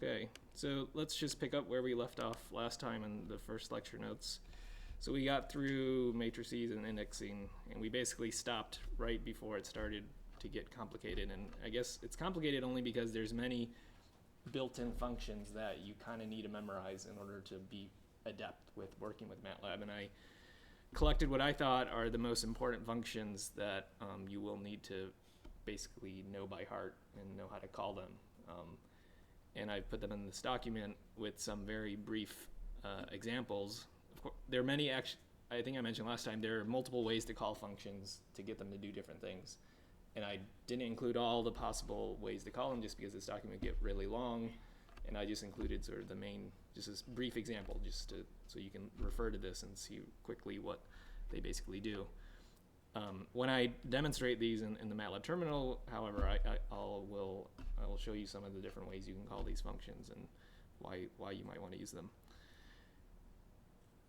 Okay, so let's just pick up where we left off last time in the first lecture notes. So we got through matrices and indexing, and we basically stopped right before it started to get complicated. And I guess it's complicated only because there's many built-in functions that you kind of need to memorize in order to be adept with working with MATLAB. And I collected what I thought are the most important functions that you will need to basically know by heart and know how to call them. And I put them in this document with some very brief examples. Of course, there are many, I think I mentioned last time, there are multiple ways to call functions to get them to do different things. And I didn't include all the possible ways to call them just because this document would get really long. And I just included sort of the main, just this brief example, just to, so you can refer to this and see quickly what they basically do. When I demonstrate these in the MATLAB terminal, however, I will show you some of the different ways you can call these functions and why you might want to use them.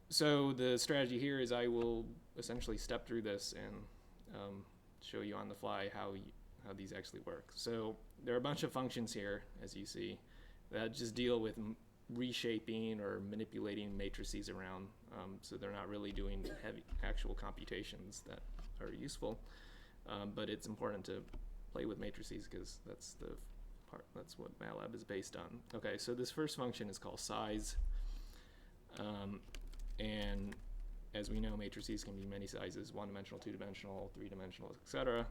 So the strategy here is I will essentially step through this and show you on the fly how these actually work. So there are a bunch of functions here, as you see, that just deal with reshaping or manipulating matrices around. So they're not really doing heavy actual computations that are useful, but it's important to play with matrices because that's what MATLAB is based on. Okay, so this first function is called size, and as we know, matrices can be many sizes: one-dimensional, two-dimensional, three-dimensional, etc.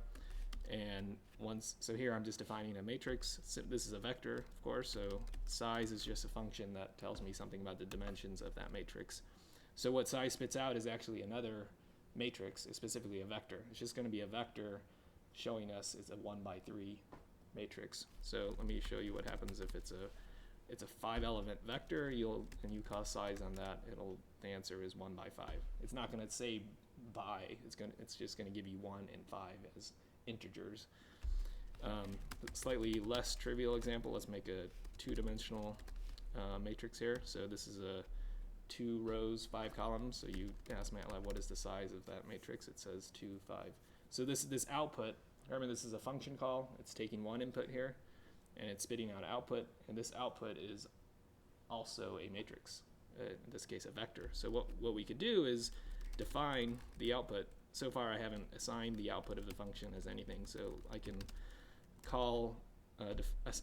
And so here I'm just defining a matrix. So this is a vector, of course, so size is just a function that tells me something about the dimensions of that matrix. So what size spits out is actually another matrix, specifically a vector. It's just going to be a vector showing us it's a 1 by 3 matrix. So let me show you what happens if it's a 5-element vector. And you call size on that, the answer is 1 by 5. It's not going to say by. It's just going to give you 1 and 5 as integers. Slightly less trivial example. Let's make a 2-dimensional matrix here. So this is a 2 rows, 5 columns. So you ask MATLAB what is the size of that matrix. It says 2, 5. So this output, remember this is a function call. It's taking one input here and it's spitting out output. And this output is also a matrix, in this case a vector. So what we could do is define the output. So far I haven't assigned the output of the function as anything. So I can call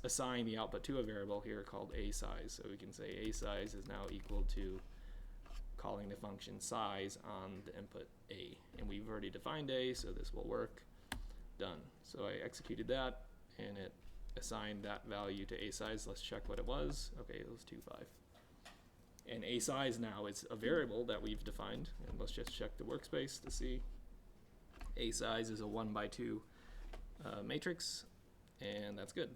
assign the output to a variable here called a size. So we can say a size is now equal to calling the function size on the input a. And we've already defined a, so this will work. Done. So I executed that, and it assigned that value to a size. Let's check what it was. Okay, it was 2, 5. And a size now is a variable that we've defined. And let's just check the workspace to see. A size is a 1 by 2 matrix, and that's good.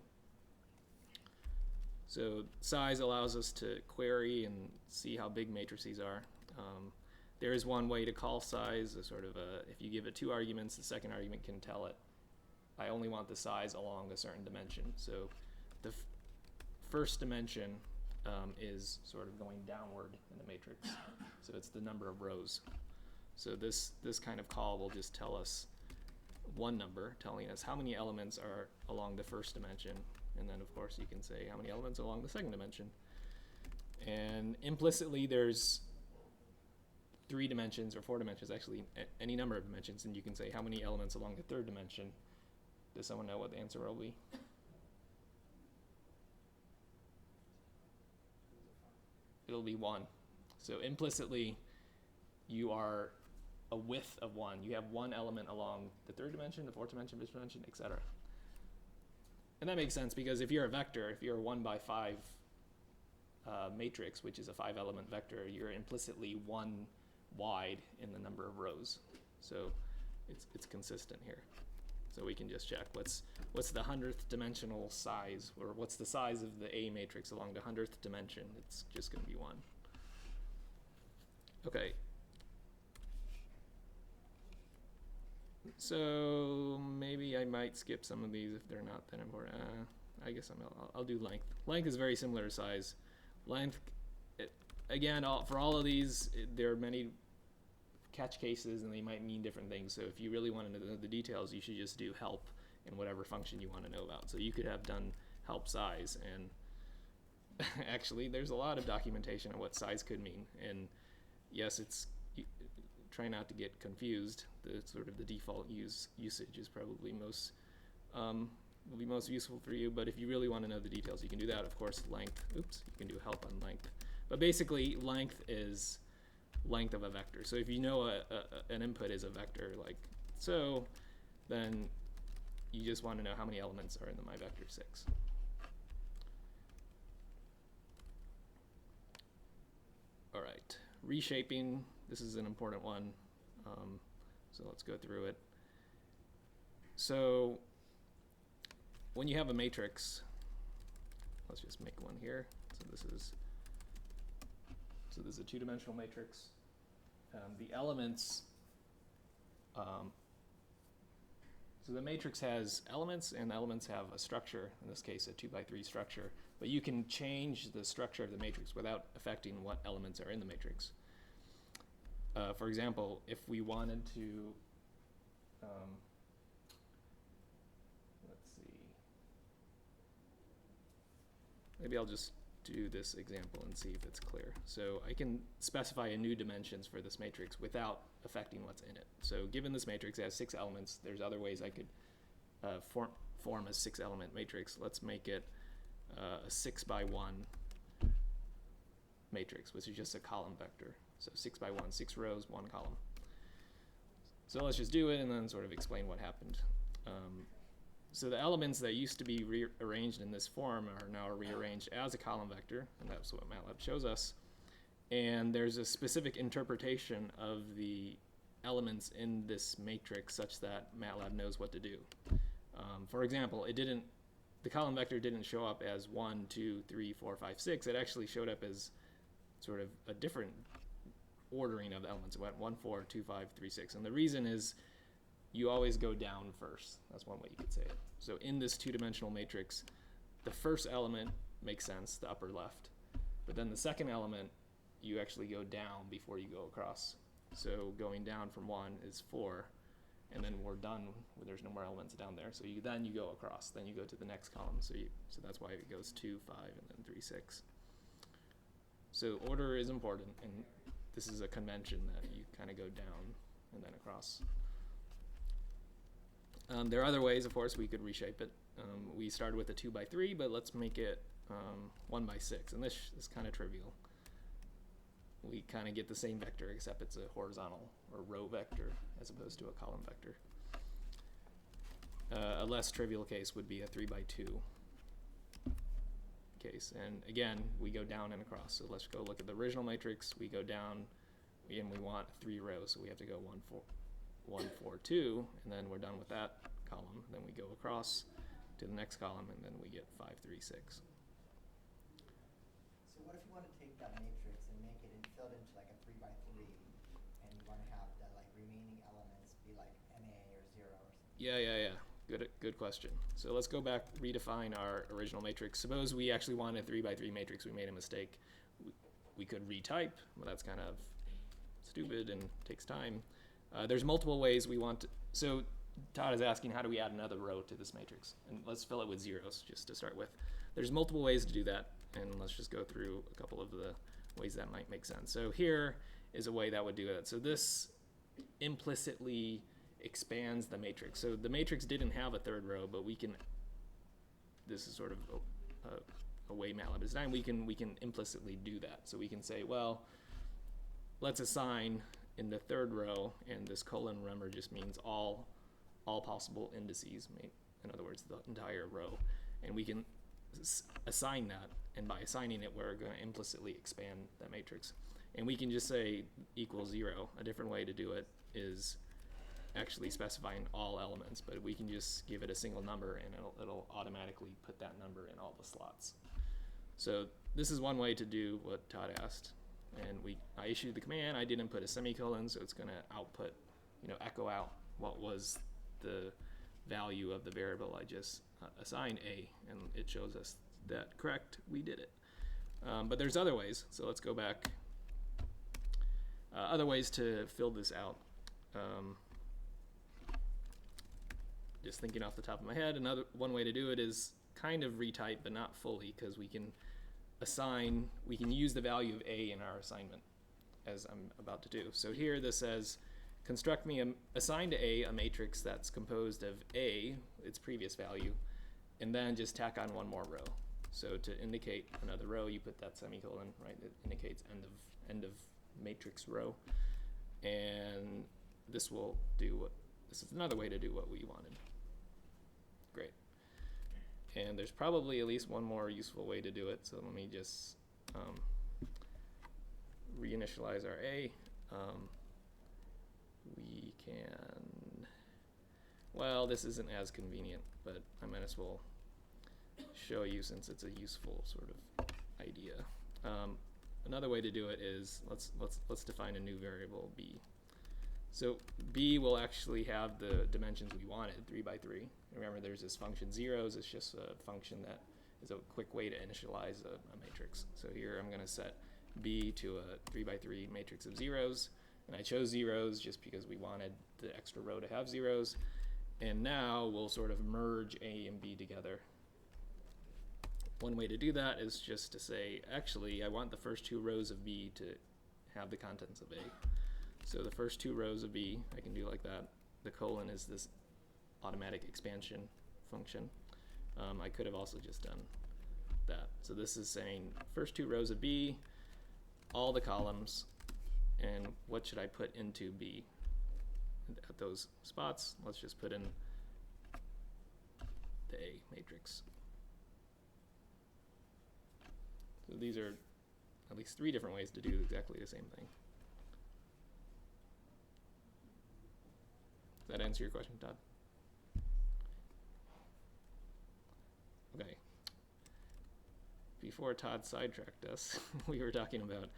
So size allows us to query and see how big matrices are. There is one way to call size, if you give it 2 arguments, the second argument can tell it, I only want the size along a certain dimension. So the first dimension is sort of going downward in the matrix. So it's the number of rows. So this kind of call will just tell us one number, telling us how many elements are along the first dimension. And then, of course, you can say how many elements are along the second dimension. And implicitly, there's 3 dimensions or 4 dimensions, actually any number of dimensions. And you can say how many elements along the third dimension. Does someone know what the answer will be? It'll be 1. So implicitly, you are a width of 1. You have 1 element along the third dimension, the fourth dimension, fifth dimension, etc. And that makes sense because if you're a vector, if you're a 1 by 5 matrix, which is a 5-element vector, you're implicitly 1 wide in the number of rows. So it's consistent here. So we can just check what's the 100th dimensional size, or what's the size of the A matrix along the 100th dimension. It's just going to be 1. Okay. So maybe I might skip some of these if they're not that important. I guess I'll do length. Length is very similar to size. Length, again, for all of these, there are many catch cases and they might mean different things. So if you really want to know the details, you should just do help in whatever function you want to know about. So you could have done help size and Actually, there's a lot of documentation on what size could mean, and yes, try not to get confused. The sort of the default usage is probably will be most useful for you, but if you really want to know the details, you can do that. Of course, length, you can do help on length. But basically, length is length of a vector. So if you know an input is a vector like so, then you just want to know how many elements are in the myVector6. All right, reshaping, this is an important one. So let's go through it. So when you have a matrix, let's just make one here. So this is a two-dimensional matrix. The elements, so the matrix has elements, and elements have a structure, in this case a 2x3 structure, but you can change the structure of the matrix without affecting what elements are in the matrix. For example, if we wanted to, let's see, maybe I'll just do this example and see if it's clear. So I can specify a new dimensions for this matrix without affecting what's in it. So given this matrix has 6 elements, there's other ways I could form a 6-element matrix. Let's make it a 6x1 matrix, which is just a column vector. So 6x1, 6 rows, 1 column. So let's just do it and then sort of explain what happened. So the elements that used to be rearranged in this form are now rearranged as a column vector, and that's what MATLAB shows us. And there's a specific interpretation of the elements in this matrix such that MATLAB knows what to do. For example, the column vector didn't show up as 1, 2, 3, 4, 5, 6. It actually showed up as sort of a different ordering of the elements. It went 1, 4, 2, 5, 3, 6. And the reason is you always go down first. That's one way you could say it. So in this two-dimensional matrix, the first element makes sense, the upper left. But then the second element, you actually go down before you go across. So going down from 1 is 4, and then we're done. There's no more elements down there. So then you go across. Then you go to the next column. So that's why it goes 2, 5, and then 3, 6. So order is important, and this is a convention that you kind of go down and then across. There are other ways, of course, we could reshape it. We started with a 2x3, but let's make it 1x6, and this is kind of trivial. We kind of get the same vector, except it's a horizontal or row vector as opposed to a column vector. A less trivial case would be a 3x2 case, and again, we go down and across. So let's go look at the original matrix. We go down, and we want 3 rows, so we have to go 1, 4, 1, 4, 2, and then we're done with that column. Then we go across to the next column, and then we get 5, 3, 6. So what if you want to take that matrix and make it fill it into like a 3x3, and you want to have the remaining elements be like NA or 0 or something? Yeah. Good question. So let's go back, redefine our original matrix. Suppose we actually want a 3x3 matrix. We made a mistake. We could retype, but that's kind of stupid and takes time. There's multiple ways we want to. So Todd is asking, how do we add another row to this matrix? And let's fill it with zeros just to start with. There's multiple ways to do that, and let's just go through a couple of the ways that might make sense. So here is a way that would do it. So this implicitly expands the matrix. So the matrix didn't have a third row, but we can, this is sort of a way MATLAB is designed, we can implicitly do that. So we can say, well, let's assign in the third row, and this colon, remember, just means all possible indices, in other words, the entire row. And we can assign that, and by assigning it, we're going to implicitly expand that matrix. And we can just say equals 0. A different way to do it is actually specifying all elements, but we can just give it a single number, and it'll automatically put that number in all the slots. So this is one way to do what Todd asked. And I issued the command. I didn't put a semicolon, so it's going to output, echo out what was the value of the variable I just assigned A, and it shows us that correct, we did it. But there's other ways, so let's go back. Other ways to fill this out. Just thinking off the top of my head, one way to do it is kind of retype, but not fully, because we can assign, we can use the value of A in our assignment, as I'm about to do. So here this says, construct me, assign to A a matrix that's composed of A, its previous value, and then just tack on one more row. So to indicate another row, you put that semicolon, right? It indicates end of matrix row. And this will do what, this is another way to do what we wanted. Great. And there's probably at least one more useful way to do it. So let me just reinitialize our A. We can, well, this isn't as convenient, but I might as well show you since it's a useful sort of idea. Another way to do it is let's define a new variable B. So B will actually have the dimensions we wanted, 3 by 3. Remember, there's this function zeros. It's just a function that is a quick way to initialize a matrix. So here I'm going to set B to a 3 by 3 matrix of zeros. And I chose zeros just because we wanted the extra row to have zeros. And now we'll sort of merge A and B together. One way to do that is just to say, actually, I want the first 2 rows of B to have the contents of A. So the first 2 rows of B, I can do like that. The colon is this automatic expansion function. I could have also just done that. So this is saying first 2 rows of B, all the columns, and what should I put into B? At those spots, let's just put in the A matrix. So these are at least 3 different ways to do exactly the same thing. Does that answer your question, Todd? Okay. Before Todd sidetracked us, we were talking about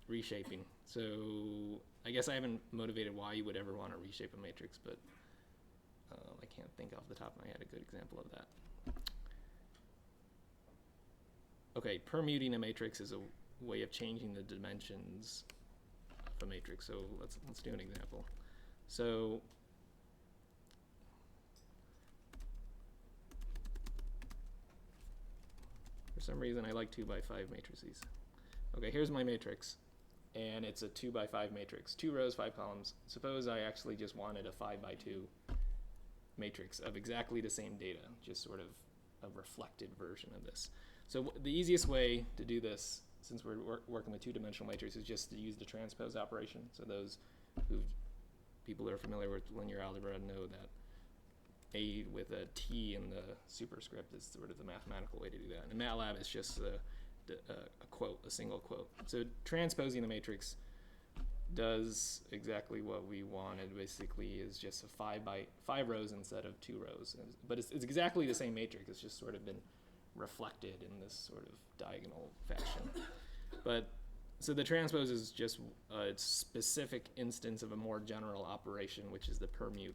reshaping. So I guess I haven't motivated why you would ever want to reshape a matrix, but I can't think off the top of my head a good example of that. Okay, permuting a matrix is a way of changing the dimensions of a matrix. So let's do an example. So for some reason I like 2 by 5 matrices. Okay, here's my matrix, and it's a 2 by 5 matrix, 2 rows, 5 columns. Suppose I actually just wanted a 5 by 2 matrix of exactly the same data, just sort of a reflected version of this. So the easiest way to do this, since we're working with 2-dimensional matrices, is just to use the transpose operation. So those people who are familiar with linear algebra know that A with a T in the superscript is sort of the mathematical way to do that. And in MATLAB, it's just a quote, a single quote. So transposing the matrix does exactly what we wanted. Basically, is just a 5 by 5 rows instead of 2 rows. But it's exactly the same matrix. It's just sort of been reflected in this sort of diagonal fashion. But so the transpose is just a specific instance of a more general operation, which is the permute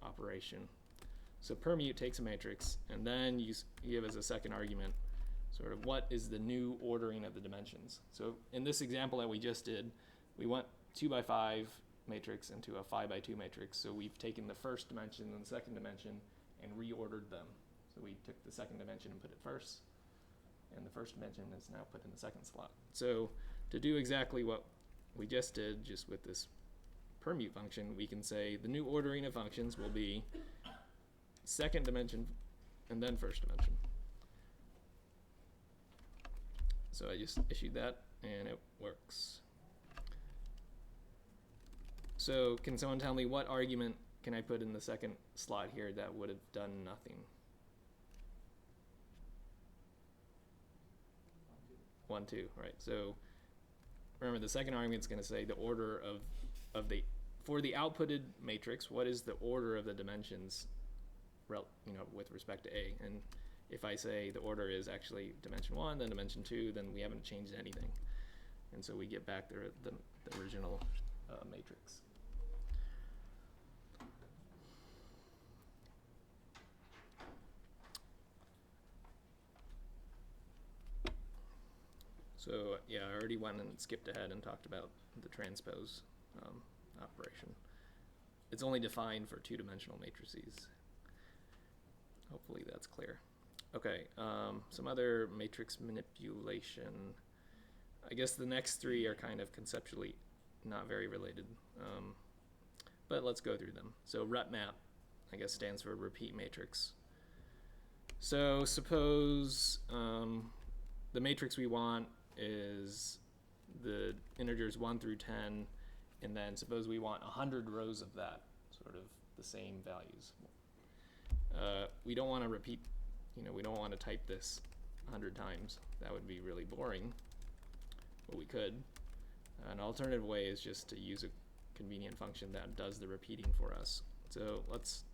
operation. So permute takes a matrix, and then you give as a second argument sort of what is the new ordering of the dimensions. So in this example that we just did, we want 2 by 5 matrix into a 5 by 2 matrix. So we've taken the first dimension and the second dimension and reordered them. So we took the second dimension and put it first, and the first dimension is now put in the second slot. So to do exactly what we just did, just with this permute function, we can say the new ordering of functions will be second dimension and then first dimension. So I just issued that, and it works. So can someone tell me what argument can I put in the second slot here that would have done nothing? 1, 2, right? So remember, the second argument is going to say the order of the, for the outputted matrix, what is the order of the dimensions, with respect to A? And if I say the order is actually dimension 1, then dimension 2, then we haven't changed anything. And so we get back the original matrix. So yeah, I already went and skipped ahead and talked about the transpose operation. It's only defined for 2-dimensional matrices. Hopefully that's clear. Okay, some other matrix manipulation. I guess the next three are kind of conceptually not very related, but let's go through them. So repmap, I guess, stands for repeat matrix. So suppose the matrix we want is the integers 1 through 10, and then suppose we want 100 rows of that, sort of the same values. We don't want to repeat, we don't want to type this 100 times. That would be really boring, but we could. An alternative way is just to use a convenient function that does the repeating for us. So let's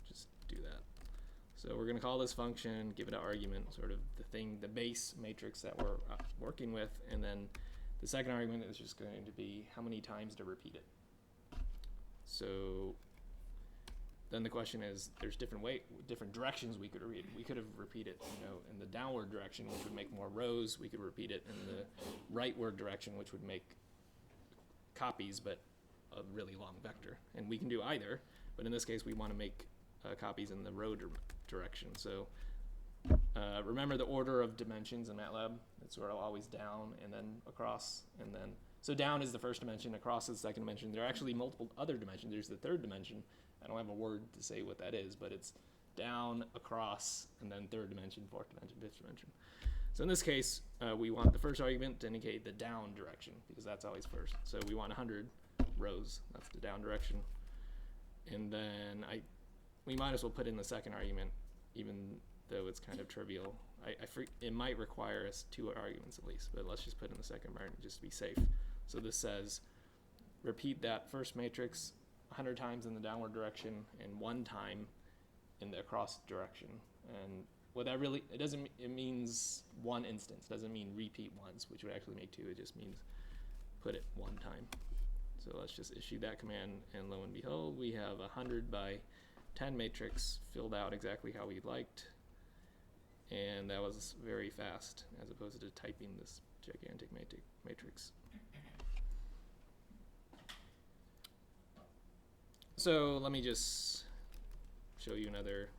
just do that. So we're going to call this function, give it an argument, sort of the base matrix that we're working with, and then the second argument is just going to be how many times to repeat it. So then the question is, there's different directions we could read. We could have repeated it, in the downward direction, which would make more rows. We could repeat it in the rightward direction, which would make copies, but a really long vector. And we can do either, but in this case, we want to make copies in the row direction. So remember the order of dimensions in MATLAB. It's sort of always down and then across, and then so down is the first dimension, across is the second dimension. There are actually multiple other dimensions. There's the third dimension. I don't have a word to say what that is, but it's down, across, and then third dimension, fourth dimension, fifth dimension. So in this case, we want the first argument to indicate the down direction, because that's always first. So we want 100 rows. That's the down direction. And then we might as well put in the second argument, even though it's kind of trivial. It might require us 2 arguments at least, but let's just put in the second argument just to be safe. So this says, repeat that first matrix 100 times in the downward direction and 1 time in the across direction. And what that really, it means 1 instance. It doesn't mean repeat once, which would actually make 2. It just means put it 1 time. So let's just issue that command, and lo and behold, we have 100 by 10 matrix filled out exactly how we liked. And that was very fast, as opposed to typing this gigantic matrix. So let me just show you another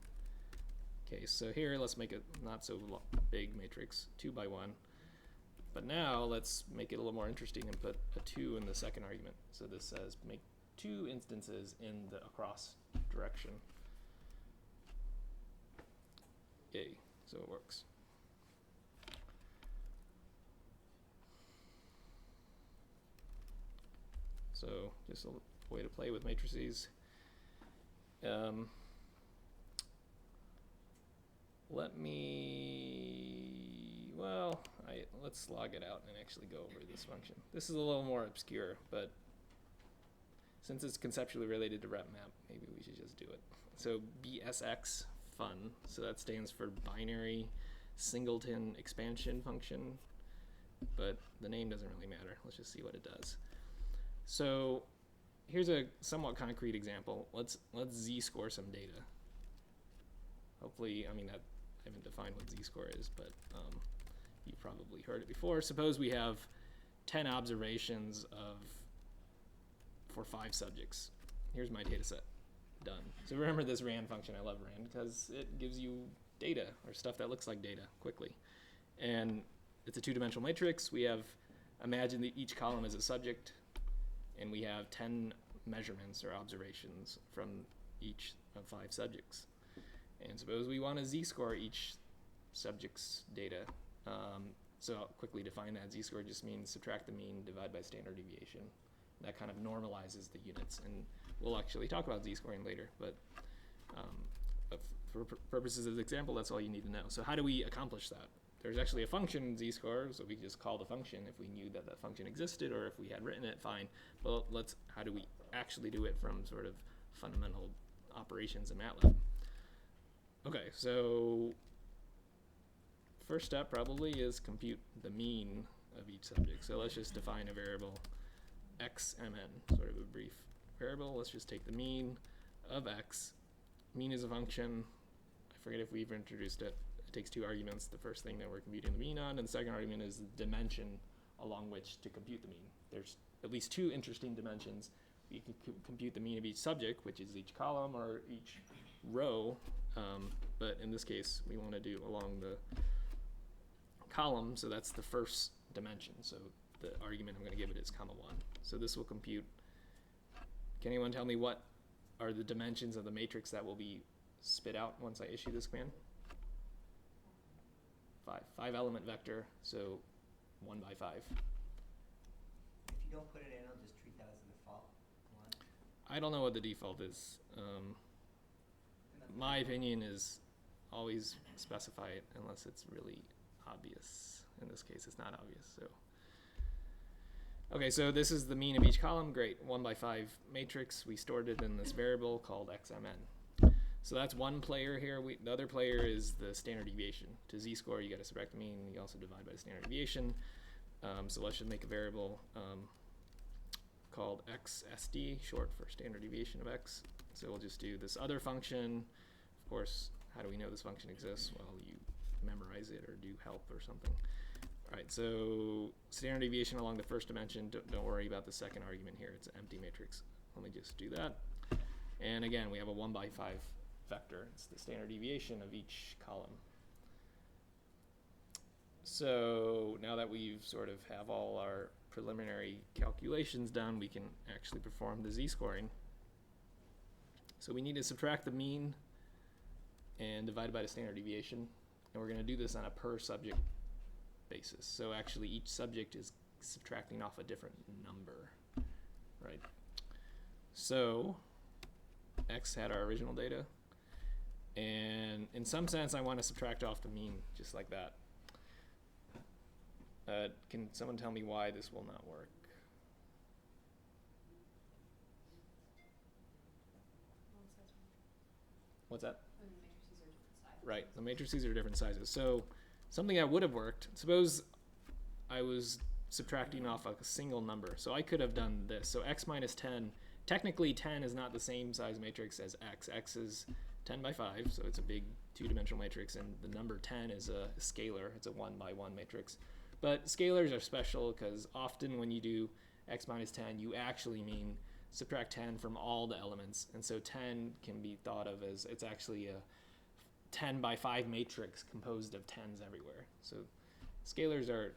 case. So here, let's make a not so big matrix, 2 by 1. But now let's make it a little more interesting and put a 2 in the second argument. So this says make 2 instances in the across direction. Yay, so it works. So just a way to play with matrices. Let's log it out and actually go over this function. This is a little more obscure, but since it's conceptually related to repmap, maybe we should just do it. So BSX fun, so that stands for binary singleton expansion function, but the name doesn't really matter. Let's just see what it does. So here's a somewhat concrete example. Let's ZScore some data. Hopefully, I haven't defined what ZScore is, but you've probably heard it before. Suppose we have 10 observations for 5 subjects. Here's my data set. Done. So remember this RAND function. I love RAND because it gives you data or stuff that looks like data quickly. And it's a 2-dimensional matrix. We have, imagine that each column is a subject, and we have 10 measurements or observations from each of 5 subjects. And suppose we want to z-score each subject's data. So I'll quickly define that. Z-score just means subtract the mean, divide by standard deviation. That kind of normalizes the units. And we'll actually talk about z-scoring later, but for purposes of the example, that's all you need to know. So how do we accomplish that? There's actually a function, z-score, so we can just call the function if we knew that that function existed, or if we had written it, fine. But how do we actually do it from sort of fundamental operations in MATLAB? Okay, so first step probably is compute the mean of each subject. So let's just define a variable xmn, sort of a brief variable. Let's just take the mean of x. Mean is a function. I forget if we've introduced it. It takes 2 arguments. The first thing that we're computing the mean on, and the second argument is the dimension along which to compute the mean. There's at least 2 interesting dimensions. You can compute the mean of each subject, which is each column or each row, but in this case, we want to do along the column, so that's the first dimension. So the argument I'm going to give it is comma 1. So this will compute. Can anyone tell me what are the dimensions of the matrix that will be spit out once I issue this command? 5 element vector, so 1 by 5. If you don't put it in, it'll just treat that as a default one. I don't know what the default is. My opinion is always specify it unless it's really obvious. In this case, it's not obvious. So, okay, so this is the mean of each column. Great, 1 by 5 matrix. We stored it in this variable called xmn. So that's one player here. The other player is the standard deviation. To z-score, you got to subtract the mean. You also divide by the standard deviation. So let's just make a variable called xsd, short for standard deviation of x. So we'll just do this other function. Of course, how do we know this function exists? Well, you memorize it or do help or something. All right, so standard deviation along the first dimension. Don't worry about the second argument here. It's an empty matrix. Let me just do that. And again, we have a 1 by 5 vector. It's the standard deviation of each column. So now that we've sort of have all our preliminary calculations done, we can actually perform the z-scoring. So we need to subtract the mean and divide it by the standard deviation. And we're going to do this on a per subject basis. So actually each subject is subtracting off a different number, right? So x had our original data. And in some sense, I want to subtract off the mean just like that. Can someone tell me why this will not work? What's that? Right, the matrices are different sizes. So something that would have worked, suppose I was subtracting off a single number. So I could have done this. So x minus 10, technically 10 is not the same size matrix as x. X is 10 by 5, so it's a big two-dimensional matrix, and the number 10 is a scalar. It's a 1 by 1 matrix. But scalars are special because often when you do x minus 10, you actually mean subtract 10 from all the elements. And so 10 can be thought of as it's actually a 10 by 5 matrix composed of 10s everywhere. So scalars are,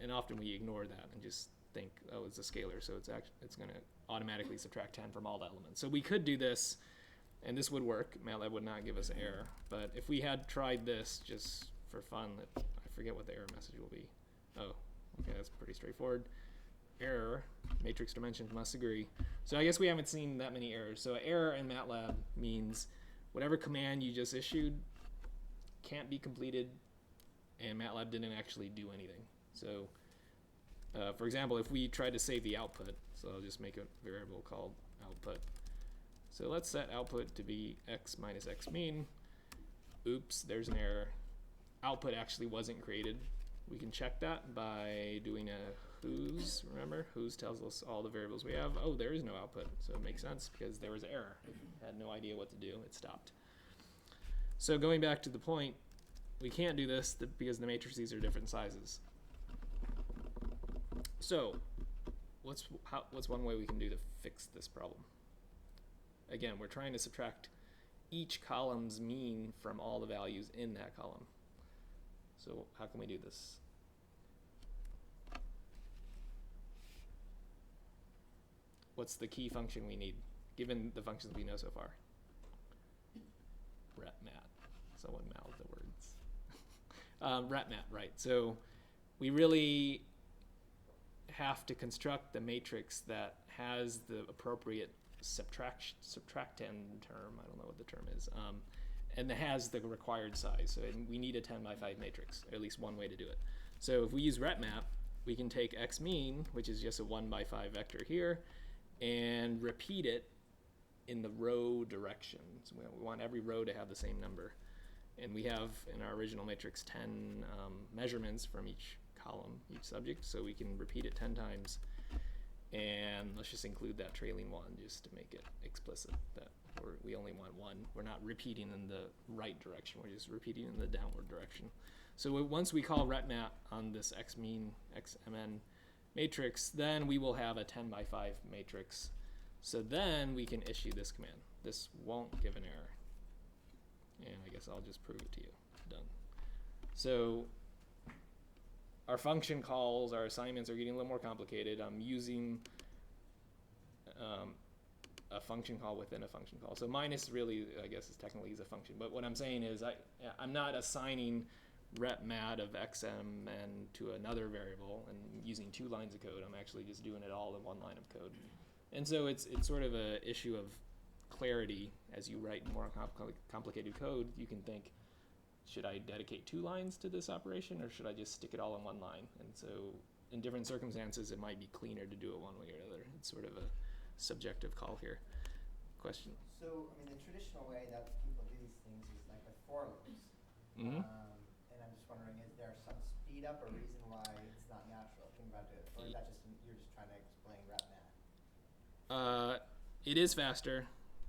and often we ignore that and just think, oh, it's a scalar, so it's going to automatically subtract 10 from all the elements. So we could do this, and this would work. MATLAB would not give us error. But if we had tried this just for fun, I forget what the error message will be. Oh, okay, that's pretty straightforward. Error, matrix dimensions must agree. So I guess we haven't seen that many errors. So error in MATLAB means whatever command you just issued can't be completed, and MATLAB didn't actually do anything. So for example, if we tried to save the output, so I'll just make a variable called output. So let's set output to be x minus x mean. Oops, there's an error. Output actually wasn't created. We can check that by doing a whos. Remember, whos tells us all the variables we have. Oh, there is no output, so it makes sense because there was error. It had no idea what to do. It stopped. So going back to the point, we can't do this because the matrices are different sizes. So what's one way we can do to fix this problem? Again, we're trying to subtract each column's mean from all the values in that column. So how can we do this? What's the key function we need, given the functions we know so far? RepMat. Someone mouthed the words. RepMat, right. So we really have to construct the matrix that has the appropriate subtractand term. I don't know what the term is. And that has the required size. So we need a 10 by 5 matrix, or at least one way to do it. So if we use RepMap, we can take x mean, which is just a 1 by 5 vector here, and repeat it in the row direction. So we want every row to have the same number. And we have in our original matrix 10 measurements from each column, each subject, so we can repeat it 10 times. And let's just include that trailing one just to make it explicit that we only want one. We're not repeating in the right direction, we're just repeating in the downward direction. So once we call RepMap on this x mean, xmn matrix, then we will have a 10 by 5 matrix. So then we can issue this command. This won't give an error. And I guess I'll just prove it to you. Done. So our function calls, our assignments are getting a little more complicated. I'm using a function call within a function call. So minus really, I guess, is technically is a function. But what I'm saying is I'm not assigning repmat of xmn to another variable and using 2 lines of code. I'm actually just doing it all in 1 line of code. And so it's sort of a issue of clarity. As you write more complicated code, you can think, should I dedicate 2 lines to this operation, or should I just stick it all in 1 line? And so in different circumstances, it might be cleaner to do it one way or another. It's sort of a subjective call here. Question? So, I mean, the traditional way that people do these things is like with for loops. Mm-hmm. And I'm just wondering, is there some speed up or reason why it's not natural? Think about it. Or is that just, you're just trying to explain RepMat? It is faster,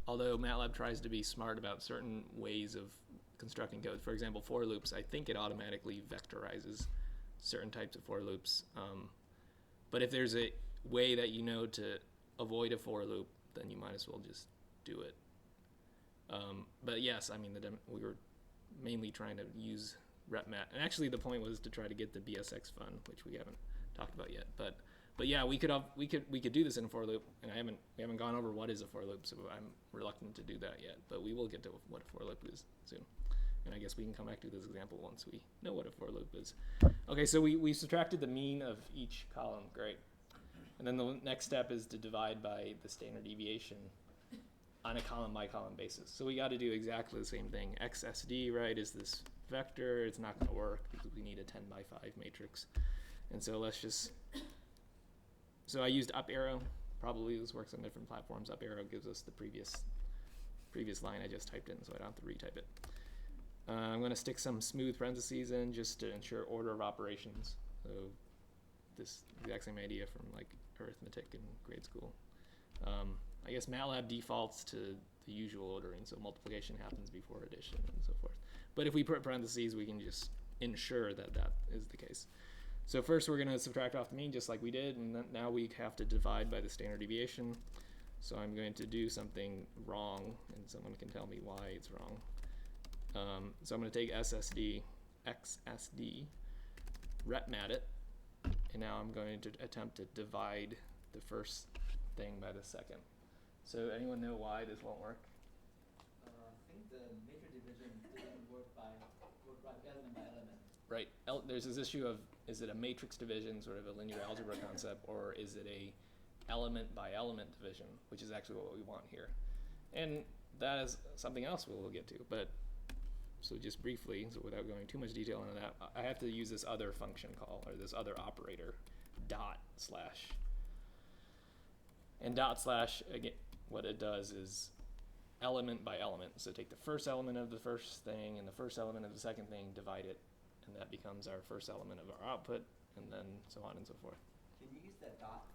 although MATLAB tries to be smart about certain ways of constructing code. For example, for loops, I think it automatically vectorizes certain types of for loops. But if there's a way that you know to avoid a for loop, then you might as well just do it. But yes, I mean, we were mainly trying to use RepMat. And actually the point was to try to get the BSX fun, which we haven't talked about yet. But yeah, we could do this in a for loop, and we haven't gone over what is a for loop, so I'm reluctant to do that yet. But we will get to what a for loop is soon. And I guess we can come back to this example once we know what a for loop is. Okay, so we subtracted the mean of each column. Great. And then the next step is to divide by the standard deviation on a column by column basis. So we got to do exactly the same thing. XSD, right, is this vector. It's not going to work because we need a 10 by 5 matrix. And so let's just, so I used up arrow. Probably this works on different platforms. Up arrow gives us the previous line I just typed in, so I don't have to retype it. I'm going to stick some smooth parentheses in just to ensure order of operations. So this exact same idea from like arithmetic in grade school. I guess MATLAB defaults to the usual ordering, so multiplication happens before addition and so forth. But if we put parentheses, we can just ensure that that is the case. So first we're going to subtract off the mean just like we did, and then now we have to divide by the standard deviation. So I'm going to do something wrong, and someone can tell me why it's wrong. So I'm going to take XSD, repmat it, and now I'm going to attempt to divide the first thing by the second. So anyone know why this won't work? I think the matrix division didn't work element by element. Right. There's this issue of, is it a matrix division, sort of a linear algebra concept, or is it a element by element division, which is actually what we want here. And that is something else we'll get to. But so just briefly, so without going too much detail into that, I have to use this other function call, or this other operator, dot slash. And dot slash, again, what it does is element by element. So take the first element of the first thing and the first element of the second thing, divide it, and that becomes our first element of our output, and then so on and so forth. Can you use that dot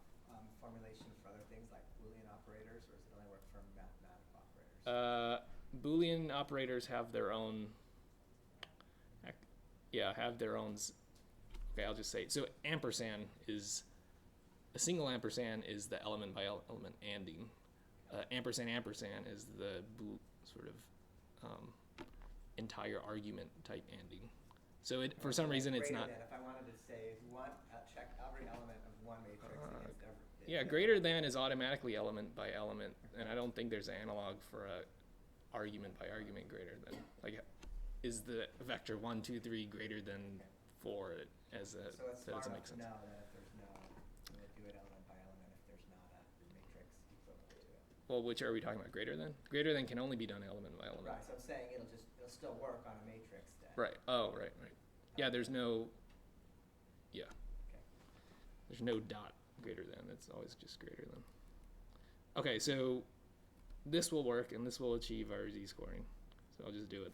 formulation for other things like Boolean operators, or does it only work for mathematical operators? Boolean operators have their own, okay, I'll just say it. So ampersand is, a single ampersand is the element by element anding. Ampersand is the sort of entire argument type anding. So it, for some reason it's not. If I wanted to say check every element of one matrix against every. Yeah, greater than is automatically element by element, and I don't think there's an analog for a argument by argument greater than. Like, is the vector 1, 2, 3 greater than 4 as a? So it's that doesn't smart make sense. to know that if there's no, do it element by element if there's not a matrix equivalent to it. Well, which are we talking about? Greater than? Greater than can only be done element by element. Right. So I'm saying it'll still work on a matrix then. Right. Oh, right. Yeah, there's no. Yeah. Okay. There's no dot greater than. It's always just greater than. Okay, so this will work, and this will achieve our z-scoring. So I'll just do it.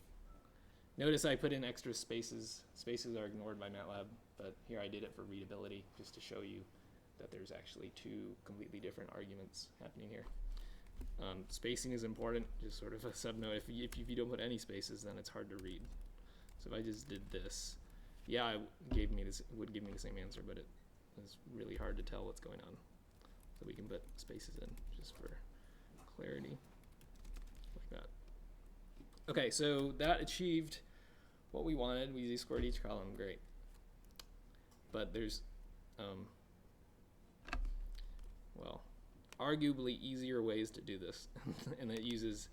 Notice I put in extra spaces. Spaces are ignored by MATLAB, but here I did it for readability, just to show you that there's actually 2 completely different arguments happening here. Spacing is important, just sort of a sub-note. If you don't put any spaces, then it's hard to read. So if I just did this, yeah, it would give me the same answer, but it is really hard to tell what's going on. So we can put spaces in just for clarity, like that. Okay, so that achieved what we wanted. We z-scored each column, great. But there's, well, arguably easier ways to do this, and it uses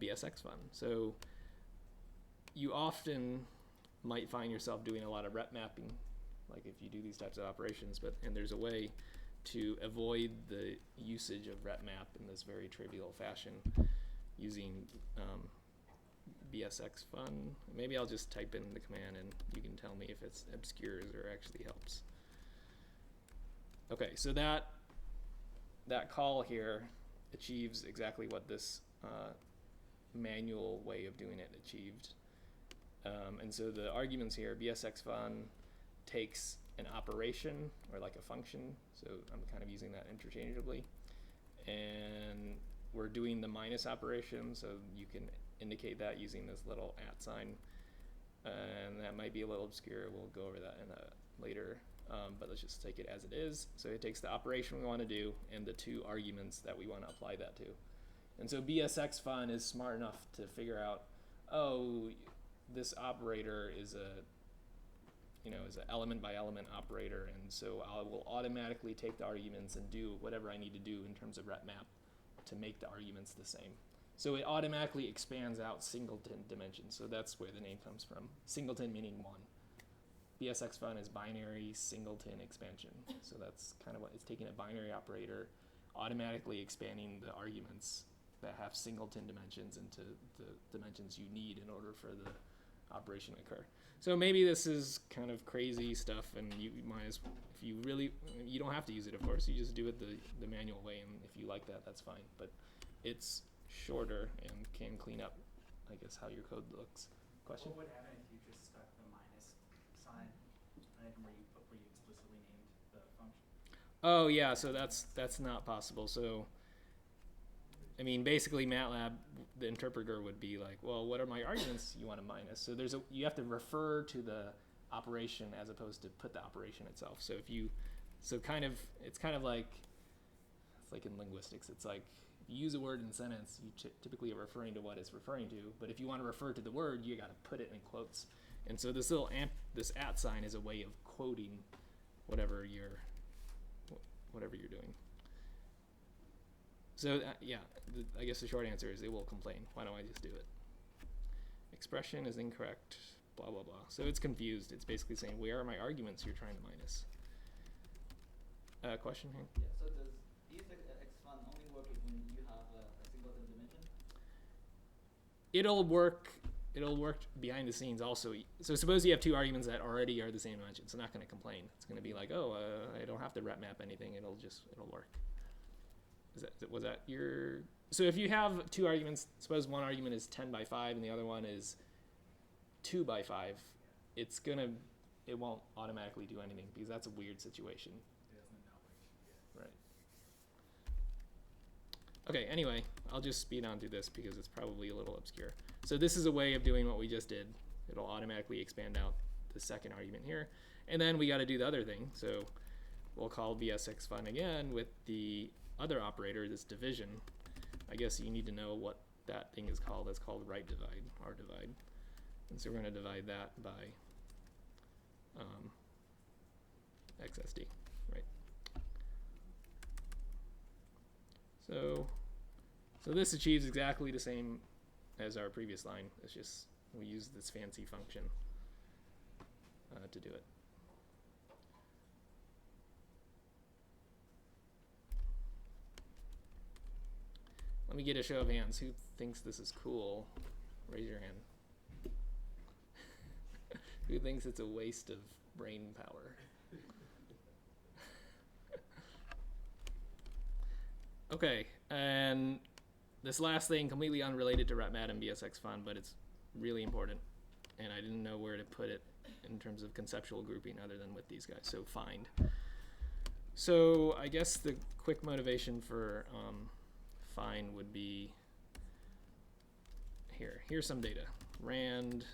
BSX fun. So you often might find yourself doing a lot of rep mapping, like if you do these types of operations, and there's a way to avoid the usage of rep map in this very trivial fashion using BSX fun. Maybe I'll just type in the command and you can tell me if it's obscures or actually helps. Okay, so that call here achieves exactly what this manual way of doing it achieved. And so the arguments here, BSX fun takes an operation or like a function, so I'm kind of using that interchangeably, and we're doing the minus operation, so you can indicate that using this little @ sign, and that might be a little obscure. We'll go over that in later, but let's just take it as it is. So it takes the operation we want to do and the 2 arguments that we want to apply that to. And so BSX fun is smart enough to figure out, oh, this operator is a is an element by element operator, and so I will automatically take the arguments and do whatever I need to do in terms of rep map to make the arguments the same. So it automatically expands out singleton dimensions. So that's where the name comes from. Singleton meaning 1. BSX fun is binary singleton expansion. So that's kind of what it's taking a binary operator, automatically expanding the arguments that have singleton dimensions into the dimensions you need in order for the operation to occur. So maybe this is kind of crazy stuff, and you might as, if you really, you don't have to use it, of course. You just do it the manual way, and if you like that, that's fine. But it's shorter and can clean up, I guess, how your code looks. Question? What would happen if you just stuck the minus sign right where you explicitly named the function? Oh yeah, so that's not possible. So I mean, basically MATLAB, the interpreter would be like, well, what are my arguments you want to minus? So you have to refer to the operation as opposed to put the operation itself. So it's kind of like, it's like in linguistics. It's like if you use a word in a sentence, you typically are referring to what it's referring to. But if you want to refer to the word, you got to put it in quotes. And so this little this @ sign is a way of quoting whatever you're doing. So yeah, I guess the short answer is it will complain. Why don't I just do it? Expression is incorrect, blah, blah, blah. So it's confused. It's basically saying, where are my arguments you're trying to minus? Question here? Yeah, so does BSX fun only work when you have a singleton dimension? It'll work behind the scenes also. So suppose you have 2 arguments that already are the same dimension. It's not going to complain. It's going to be like, oh, I don't have to rep map anything. It'll work. Was that your? So if you have 2 arguments, suppose one argument is 10 by 5 and the other one is 2 by 5, it won't automatically do anything because that's a weird situation. Right. Okay, anyway, I'll just speed on through this because it's probably a little obscure. So this is a way of doing what we just did. It'll automatically expand out the second argument here. And then we got to do the other thing. So we'll call BSX fun again with the other operator, this division. I guess you need to know what that thing is called. That's called right divide, R divide. And so we're going to divide that by XSD, right? So this achieves exactly the same as our previous line. It's just we use this fancy function to do it. Let me get a show of hands. Who thinks this is cool? Raise your hand. Who thinks it's a waste of brain power? Okay, and this last thing, completely unrelated to RepMat and BSX Fun, but it's really important, and I didn't know where to put it in terms of conceptual grouping other than with these guys, so find. So I guess the quick motivation for find would be here's some data. Rand,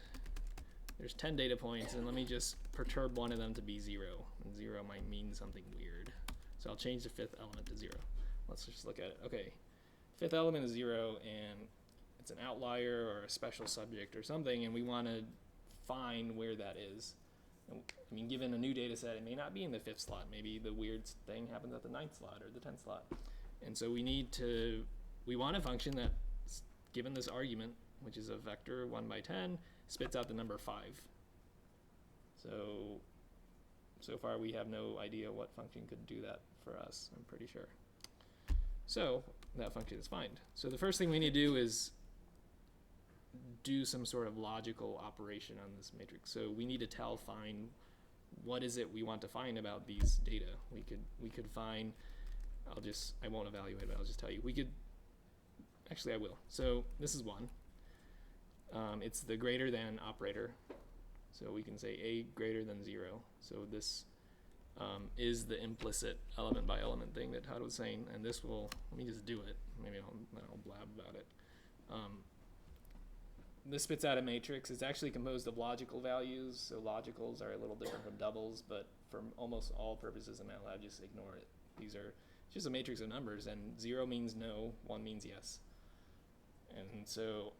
there's 10 data points, and let me just perturb one of them to be 0, and 0 might mean something weird. So I'll change the 5th element to 0. Let's just look at it. Okay, 5th element is 0, and it's an outlier or a special subject or something, and we want to find where that is. And, I mean, given a new data set, it may not be in the 5th slot. Maybe the weird thing happens at the 9th slot or the 10th slot. And so we want a function that, given this argument, which is a vector 1 by 10, spits out the number 5. So far we have no idea what function could do that for us, I'm pretty sure. So that function is find. So the first thing we need to do is do some sort of logical operation on this matrix. So we need to tell find what is it we want to find about these data. We could find, I won't evaluate it, I'll just tell you. Actually I will. So this is 1. It's the greater than operator. So we can say a greater than 0. So this is the implicit element by element thing that Todd was saying, and this will, let me just do it. Maybe I'll blab about it. This spits out a matrix. It's actually composed of logical values, so logicals are a little different from doubles, but for almost all purposes in MATLAB, just ignore it. It's just a matrix of numbers, and 0 means no, 1 means yes. And so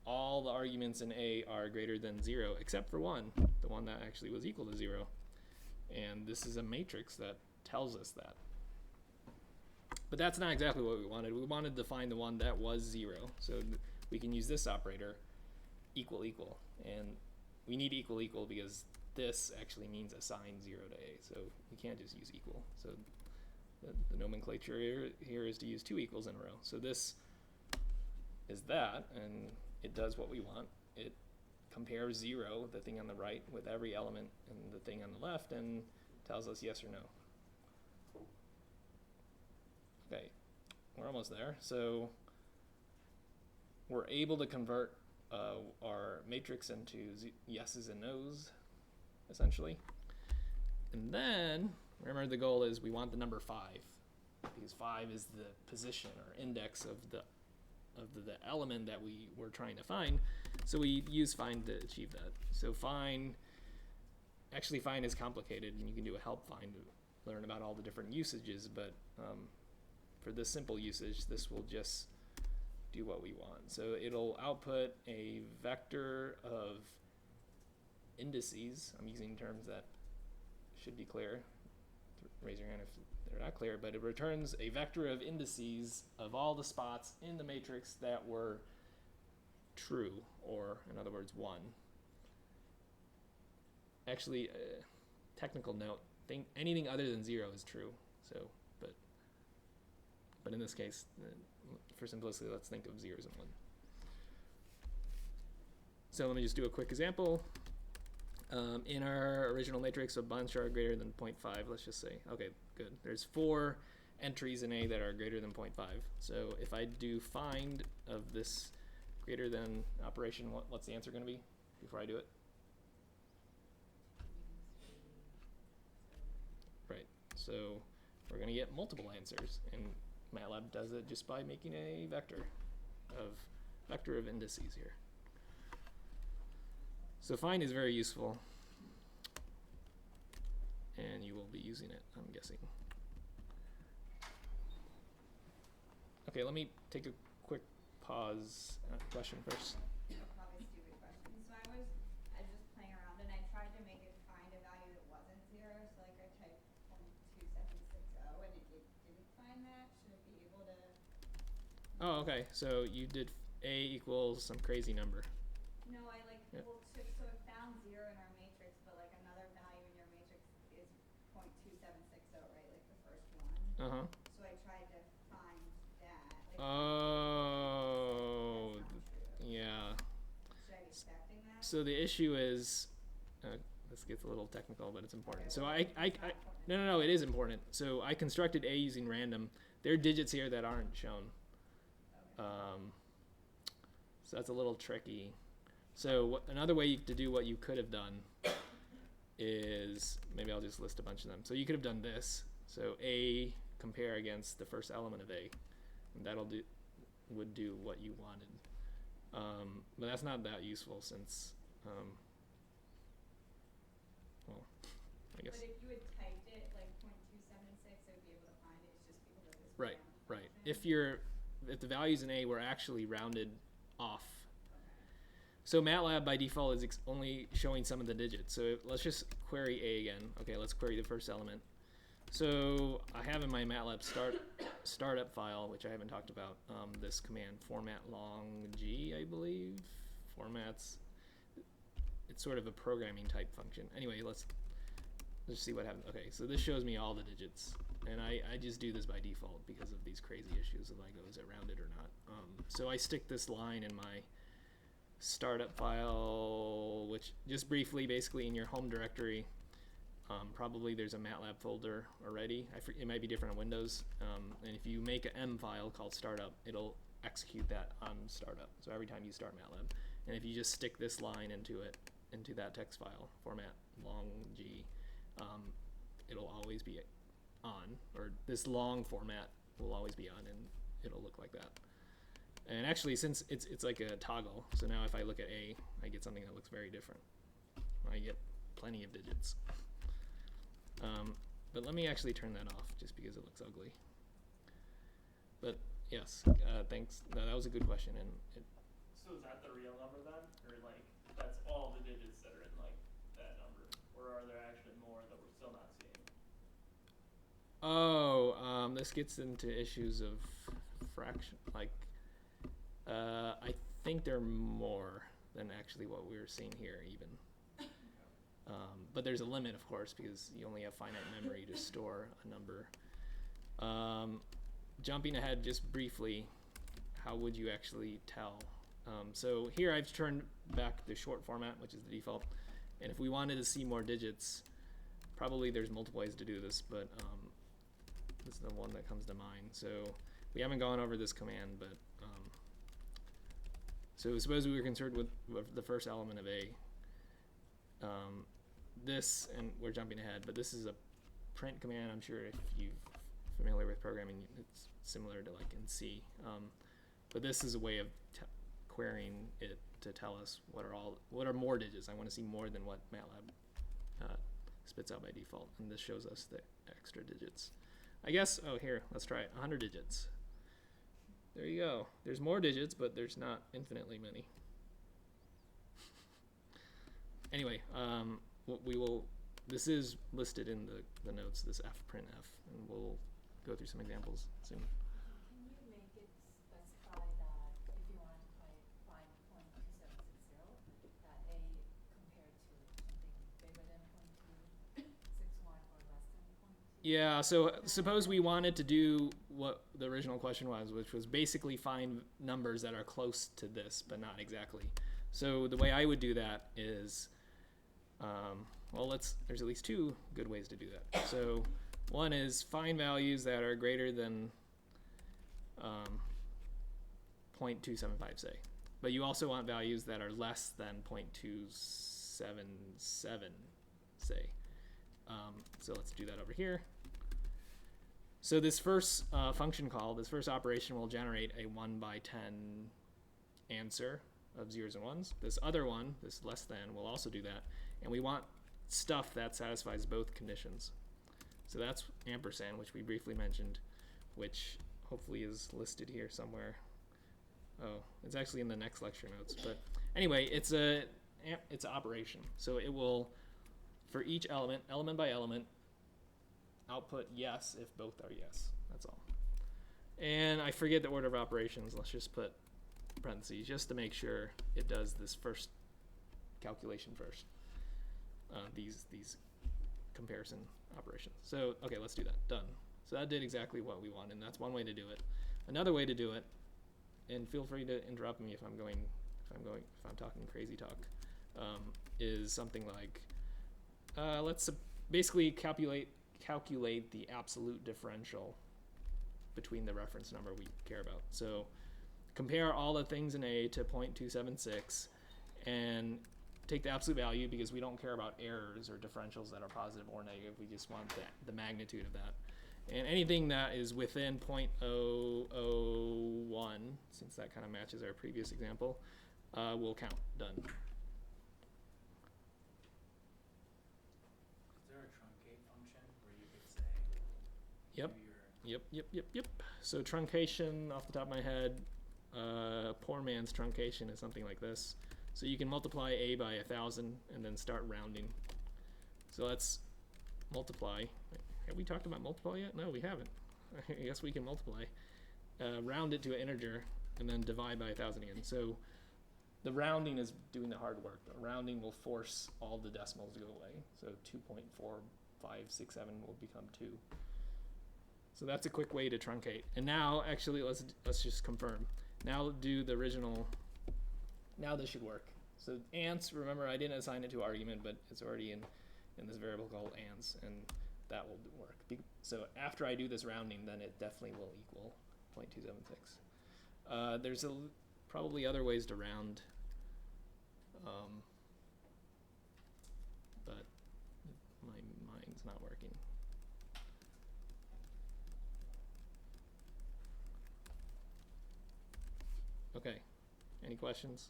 all the arguments in A are greater than 0, except for 1, the one that actually was equal to 0. And this is a matrix that tells us that. But that's not exactly what we wanted. We wanted to find the one that was 0. So we can use this operator, equal equal. And we need equal equal because this actually means assign 0 to A. So we can't just use equal. So the nomenclature here is to use 2 equals in a row. So this is that, and it does what we want. It compares 0, the thing on the right, with every element in the thing on the left, and tells us yes or no. Okay, we're almost there. So we're able to convert our matrix into yeses and nos, essentially. And then, remember the goal is we want the number 5, because 5 is the position or index of the element that we were trying to find. So we use find to achieve that. So find is complicated, and you can do a help find to learn about all the different usages, but for this simple usage, this will just do what we want. So it'll output a vector of indices. I'm using terms that should be clear. Raise your hand if they're not clear, but it returns a vector of indices of all the spots in the matrix that were true, or in other words, 1. Actually, technical note, anything other than 0 is true. So, but in this case, for simplicity, let's think of 0s and 1. So let me just do a quick example. In our original matrix, a bunch are greater than 0.5, let's just say. Okay, good. There's 4 entries in A that are greater than 0.5. So if I do find of this greater than operation, what's the answer going to be before I do it? Right. So we're going to get multiple answers, and MATLAB does it just by making a vector of indices here. So find is very useful, and you will be using it, I'm guessing. Okay, let me take a quick pause. Question first. Probably a stupid question. So I was just playing around, and I tried to make it find a value that wasn't 0. So like I typed 0.2760, and it didn't find that. Should it be able to? Oh, okay. So you did A equals some crazy number. No, I like Yep. well, so it found 0 in our matrix, but like another value in your matrix is 0.2760, right? Like the first one. Uh-huh. So I tried to find that. Like, Oh, that's not true. yeah. Should I be expecting that? So the issue is, this gets a little technical, but it's important. Okay, So well, I it's not important. no, it is important. So I constructed A using random. There are digits here that aren't shown. Okay. So that's a little tricky. So another way to do what you could have done is, maybe I'll just list a bunch of them. So you could have done this. So A compare against the first element of A, and would do what you wanted. But that's not that useful since, well, I guess. But if you had typed it like 0.276, it would be able to find it. It's just because of this. Right, random right. function. If the values in A were actually rounded off. So MATLAB by default is only showing some of the digits. So let's just query A again. Okay, let's query the first element. So I have in my MATLAB startup file, which I haven't talked about, this command format long G, I believe. Formats. It's sort of a programming type function. Anyway, let's see what happens. Okay, so this shows me all the digits, and I just do this by default because of these crazy issues of like, oh, is it rounded or not? So I stick this line in my startup file, which just briefly, basically in your home directory. Probably there's a MATLAB folder already. It might be different on Windows. And if you make an M file called startup, it'll execute that on startup. So every time you start MATLAB, and if you just stick this line into that text file, format long G, it'll always be on, or this long format will always be on, and it'll look like that. And actually, since it's like a toggle, so now if I look at A, I get something that looks very different. I get plenty of digits. But let me actually turn that off just because it looks ugly. But yes, thanks. No, that was a good question. And so is that the real number then? Or like, that's all the digits that are in like that number? Or are there actually more that we're still not seeing? oh, this gets into issues of fraction. Like, I think there are more than actually what we're seeing here even. But there's a limit, of course, because you only have finite memory to store a number. Jumping ahead just briefly, how would you actually tell? So here I've turned back the short format, which is the default. And if we wanted to see more digits, probably there's multiple ways to do this, but this is the one that comes to mind. So we haven't gone over this command, but so suppose we were concerned with the first element of A. This, and we're jumping ahead, but this is a print command. I'm sure if you're familiar with programming, it's similar to like in C. But this is a way of querying it to tell us what are more digits. I want to see more than what MATLAB spits out by default, and this shows us the extra digits. I guess, oh here, let's try it, 100 digits. There you go. There's more digits, but there's not infinitely many. Anyway, this is listed in the notes, this f print f, and we'll go through some examples soon. Can you make it specify that if you want to find 0.2760, that A compared to something bigger than 0.261 or less than 0.2? Yeah, so suppose we wanted to do what the original question was, which was basically find numbers that are close to this, but not exactly. So the way I would do that is, well, there's at least two good ways to do that. So one is find values that are greater than 0.275, say. But you also want values that are less than 0.277, say. So let's do that over here. So this first function call, this first operation will generate a 1 by 10 answer of zeros and ones. This other one, this less than, will also do that. And we want stuff that satisfies both conditions. So that's ampersand, which we briefly mentioned, which hopefully is listed here somewhere. Oh, it's actually in the next lecture notes. But anyway, it's an operation. So it will, for each element by element, output yes if both are yes. That's all. And I forget the order of operations. Let's just put parentheses just to make sure it does this first calculation first. These comparison operations. So okay, let's do that. Done. So that did exactly what we want, and that's one way to do it. Another way to do it, and feel free to interrupt me if I'm talking crazy talk, is something like let's basically calculate the absolute differential between the reference number we care about. So compare all the things in A to 0.276 and take the absolute value, because we don't care about errors or differentials that are positive or negative. We just want the magnitude of that. And anything that is within 0.001, since that kind of matches our previous example, will count. Done. Is there a truncate function where you could say, Yep. do your Yep. So truncation, off the top of my head, poor man's truncation is something like this. So you can multiply a by 1,000 and then start rounding. So let's multiply. Have we talked about multiply yet? No, we haven't. I guess we can multiply. Round it to an integer and then divide by 1,000 again. So the rounding is doing the hard work. The rounding will force all the decimals to go away. So 2.4567 will become 2. So that's a quick way to truncate. And now, actually, let's just confirm. Now do the original. Now this should work. So ants, remember I didn't assign it to argument, but it's already in this variable called ants, and that will work. So after I do this rounding, then it definitely will equal 0.276. There's probably other ways to round, but my mind's not working. Okay, any questions?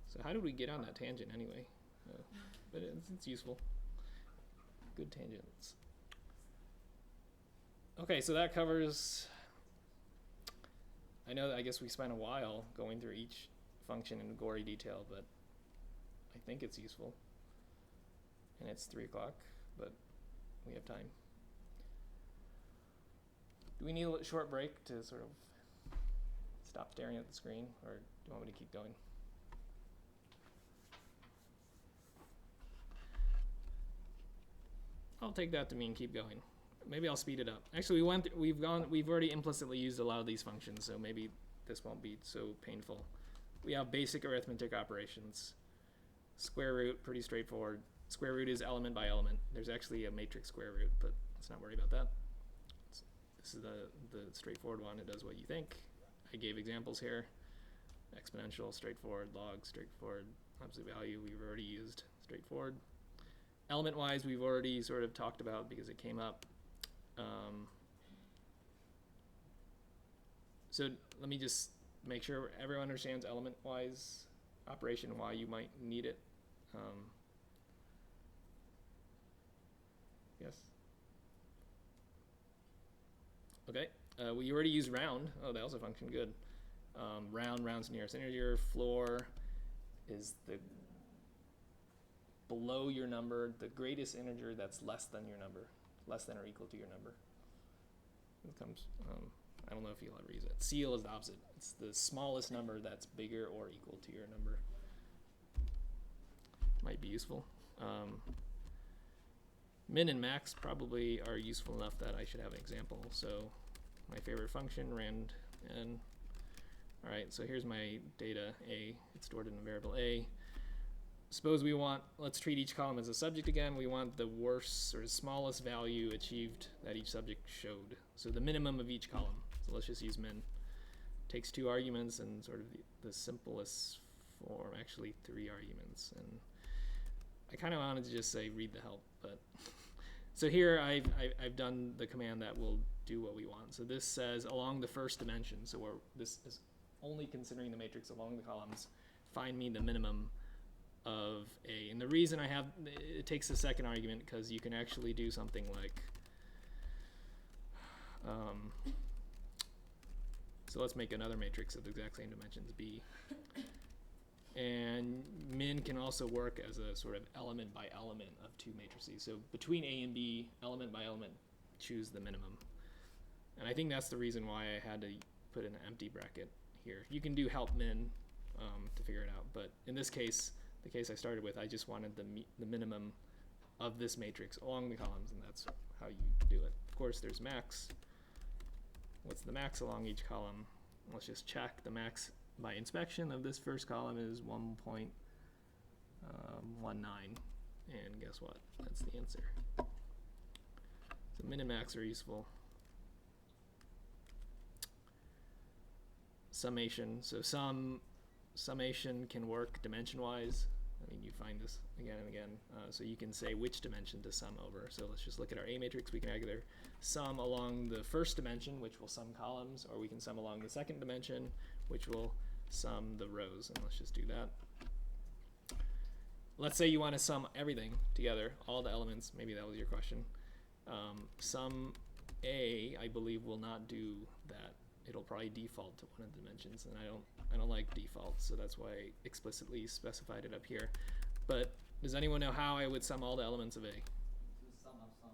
So how did we get on that tangent anyway? But it's useful. Good tangents. Okay, so that covers, I guess we spent a while going through each function in gory detail, but I think it's useful. And it's 3 o'clock, but we have time. Do we need a short break to sort of stop staring at the screen, or do you want me to keep going? I'll take that to mean keep going. Maybe I'll speed it up. Actually, we've already implicitly used a lot of these functions, so maybe this won't be so painful. We have basic arithmetic operations. Square root, pretty straightforward. Square root is element by element. There's actually a matrix square root, but let's not worry about that. This is the straightforward one. It does what you think. I gave examples here. Exponential, straightforward. Log, straightforward. Absolute value, we've already used. Straightforward. Element-wise, we've already sort of talked about because it came up. So let me just make sure everyone understands element-wise operation, why you might need it. Yes? Okay, we already used round. Oh, that was a function, good. Rounds nearest integer. Floor is the below your number, the greatest integer that's less than your number, less than or equal to your number. It comes, I don't know if you'll ever use it. Ceil is the opposite. It's the smallest number that's bigger or equal to your number. Might be useful. Min and max probably are useful enough that I should have an example. So my favorite function, rand n. All right, so here's my data A. It's stored in a variable A. Suppose we want, let's treat each column as a subject again. We want the worst or smallest value achieved that each subject showed. So the minimum of each column. So let's just use min. Takes 2 arguments and sort of the simplest form, actually 3 arguments. And I kind of wanted to just say read the help, but so here I've done the command that will do what we want. So this says along the first dimension. So this is only considering the matrix along the columns. Find me the minimum of A. And the reason I have, it takes the second argument because you can actually do something like, so let's make another matrix of the exact same dimensions, B. And min can also work as a sort of element by element of 2 matrices. So between A and B, element by element, choose the minimum. And I think that's the reason why I had to put an empty bracket here. You can do help min to figure it out, but in this case, the case I started with, I just wanted the minimum of this matrix along the columns, and that's how you do it. Of course, there's max. What's the max along each column? Let's just check. The max by inspection of this first column is 1.19, and guess what? That's the answer. So min and max are useful. Summation. So summation can work dimension-wise. I mean, you find this again and again. So you can say which dimension to sum over. So let's just look at our A matrix. We can either sum along the first dimension, which will sum columns, or we can sum along the second dimension, which will sum the rows. And let's just do that. Let's say you want to sum everything together, all the elements. Maybe that was your question. Sum A, I believe, will not do that. it'll probably default to one of the dimensions, and I don't like defaults, so that's why I explicitly specified it up here. But does anyone know how I would sum all the elements of A? To sum of some.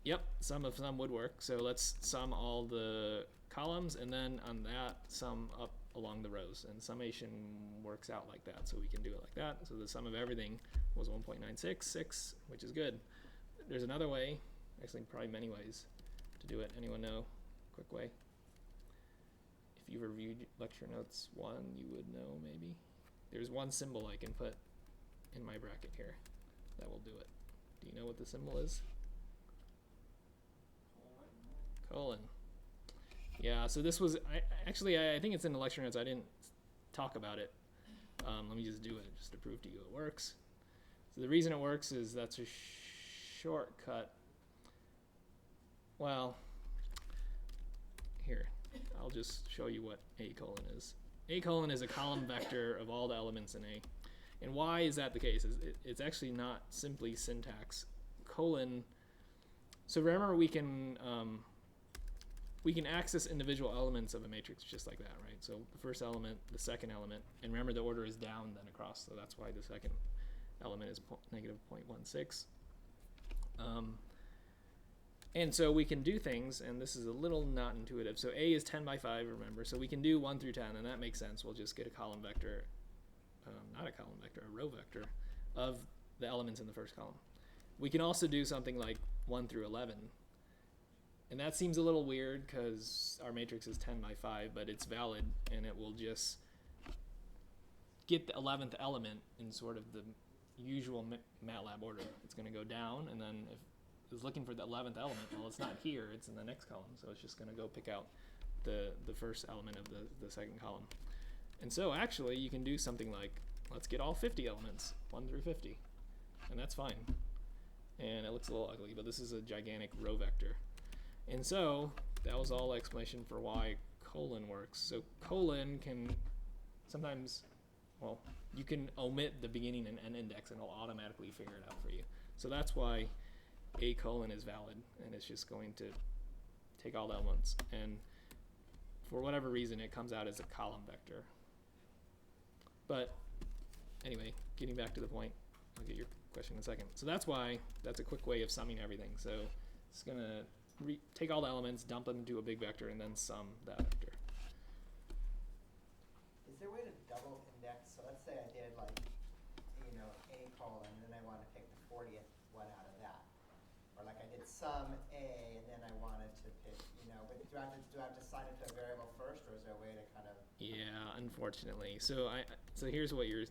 Yep, sum of sum would work. So let's sum all the columns, and then on that sum up along the rows. And summation works out like that, so we can do it like that. So the sum of everything was 1.966, which is good. There's another way, actually probably many ways to do it. Anyone know? Quick way. If you reviewed lecture notes 1, you would know maybe. There's one symbol I can put in my bracket here that will do it. Do you know what the symbol is? Colon. Yeah, so this was, I think it's in the lecture notes. I didn't talk about it. Let me just do it just to prove to you it works. So the reason it works is that's a shortcut. Well, here, I'll just show you what A colon is. A colon is a column vector of all the elements in A. And why is that the case? It's actually not simply syntax. Colon, so remember we can access individual elements of a matrix just like that, right? So the first element, the second element, and remember the order is down then across, so that's why the second element is negative 0.16. And so we can do things, and this is a little not intuitive. So A is 10 by 5, remember, so we can do 1 through 10, and that makes sense. We'll just get a column vector, not a column vector, a row vector of the elements in the first column. We can also do something like 1 through 11. And that seems a little weird because our matrix is 10 by 5, but it's valid, and it will just get the 11th element in sort of the usual MATLAB order. It's going to go down, and then if it's looking for the 11th element, well, it's not here, it's in the next column, so it's just going to go pick out the first element of the second column. And so actually you can do something like, let's get all 50 elements, 1 through 50, and that's fine. And it looks a little ugly, but this is a gigantic row vector. And so that was all explanation for why colon works. So colon can sometimes, well, you can omit the beginning and end index and it'll automatically figure it out for you. So that's why A colon is valid, and it's just going to take all the elements. And for whatever reason, it comes out as a column vector. But anyway, getting back to the point, I'll get your question in a second. So that's why that's a quick way of summing everything. So it's going to take all the elements, dump them into a big vector, and then sum that vector. Is there a way to double index? So let's say I did like, A colon, and then I want to pick the 40th one out of that. Or like I did sum A, and then I wanted to pick, but do I have to assign it to a variable first, or is there a way to kind of? Yeah, unfortunately. So here's what you're,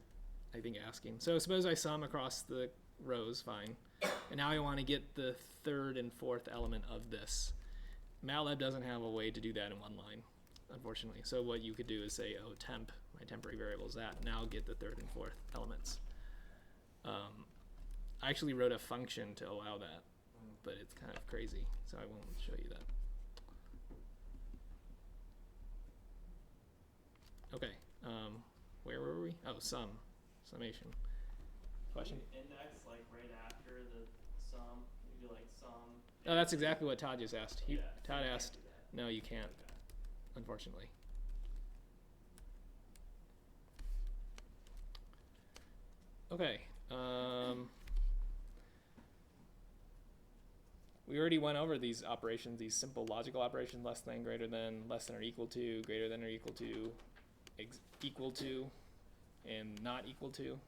I think, asking. So suppose I sum across the rows, fine. And now I want to get the third and fourth element of this. MATLAB doesn't have a way to do that in one line, unfortunately. So what you could do is say, oh, temp, my temporary variable is that. Now get the third and fourth elements. I actually wrote a function to allow that, but it's kind of crazy, so I won't show you that. Okay, where were we? Oh, summation. Question? Index like right after the sum. You do like sum. Oh, that's exactly what Todd just asked. Yeah, Todd so you asked, can't do that. no, you can't, Okay. unfortunately. Okay. We already went over these operations, these simple logical operations: less than, greater than, less than or equal to, greater than or equal to, equal to, and not equal to.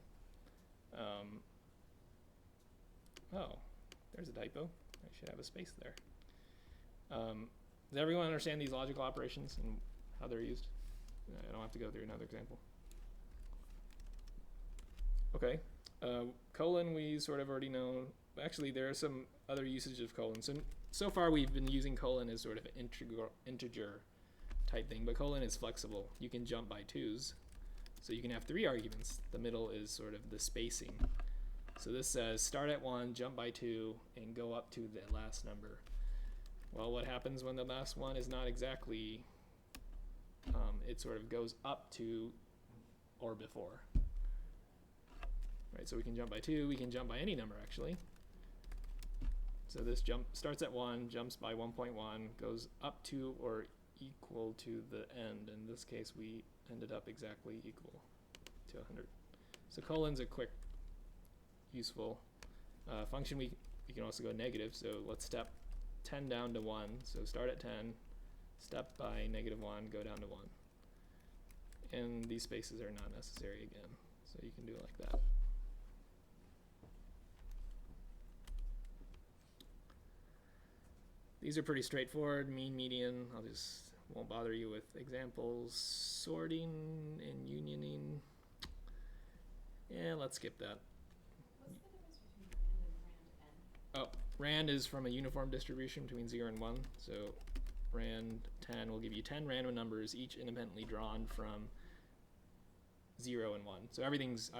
Oh, there's a typo. I should have a space there. Does everyone understand these logical operations and how they're used? I don't have to go through another example. Okay, colon we sort of already know. Actually, there are some other usage of colon. So far we've been using colon as sort of an integer type thing, but colon is flexible. You can jump by 2s, so you can have 3 arguments. The middle is sort of the spacing. So this says start at 1, jump by 2, and go up to the last number. Well, what happens when the last one is not exactly, it sort of goes up to or before. Right, so we can jump by 2, we can jump by any number actually. So this jump starts at 1, jumps by 1.1, goes up to or equal to the end. In this case, we ended up exactly equal to 100. So colon's a quick, useful function. We can also go negative. So let's step 10 down to 1. So start at 10, step by -1, go down to 1. And these spaces are not necessary again. So you can do it like that. These are pretty straightforward, mean, median. Won't bother you with examples. Sorting and unioning. Yeah, let's skip that. What's the difference between rand and rand n? Oh, rand is from a uniform distribution between 0 and 1. So rand 10 will give you 10 random numbers, each independently drawn from 0 and 1. So everything's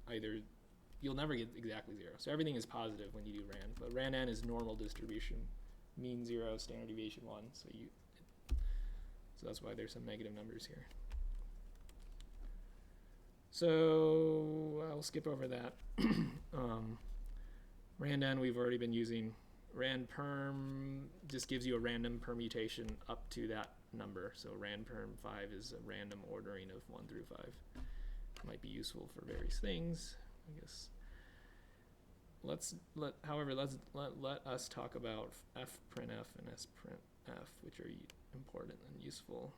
either, you'll never get exactly 0. So everything is positive when you do rand. But rand n is normal distribution. Mean 0, standard deviation 1. So that's why there's some negative numbers here. So I'll skip over that. Rand n we've already been using. Rand perm just gives you a random permutation up to that number. So rand perm 5 is a random ordering of 1 through 5. Might be useful for various things, I guess. However, let us talk about fprintf and sprintf, which are important and useful.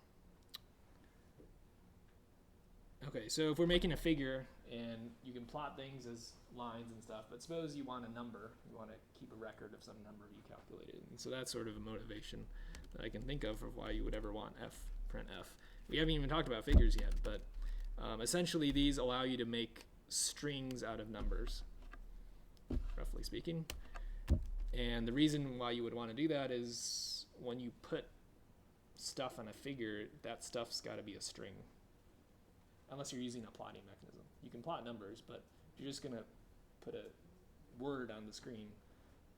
Okay, so if we're making a figure, and you can plot things as lines and stuff, but suppose you want a number, you want to keep a record of some number you calculated. And so that's sort of a motivation that I can think of why you would ever want fprintf. We haven't even talked about figures yet, but essentially these allow you to make strings out of numbers, roughly speaking. And the reason why you would want to do that is when you put stuff on a figure, that stuff's got to be a string. Unless you're using a plotting mechanism. You can plot numbers, but if you're just going to put a word on the screen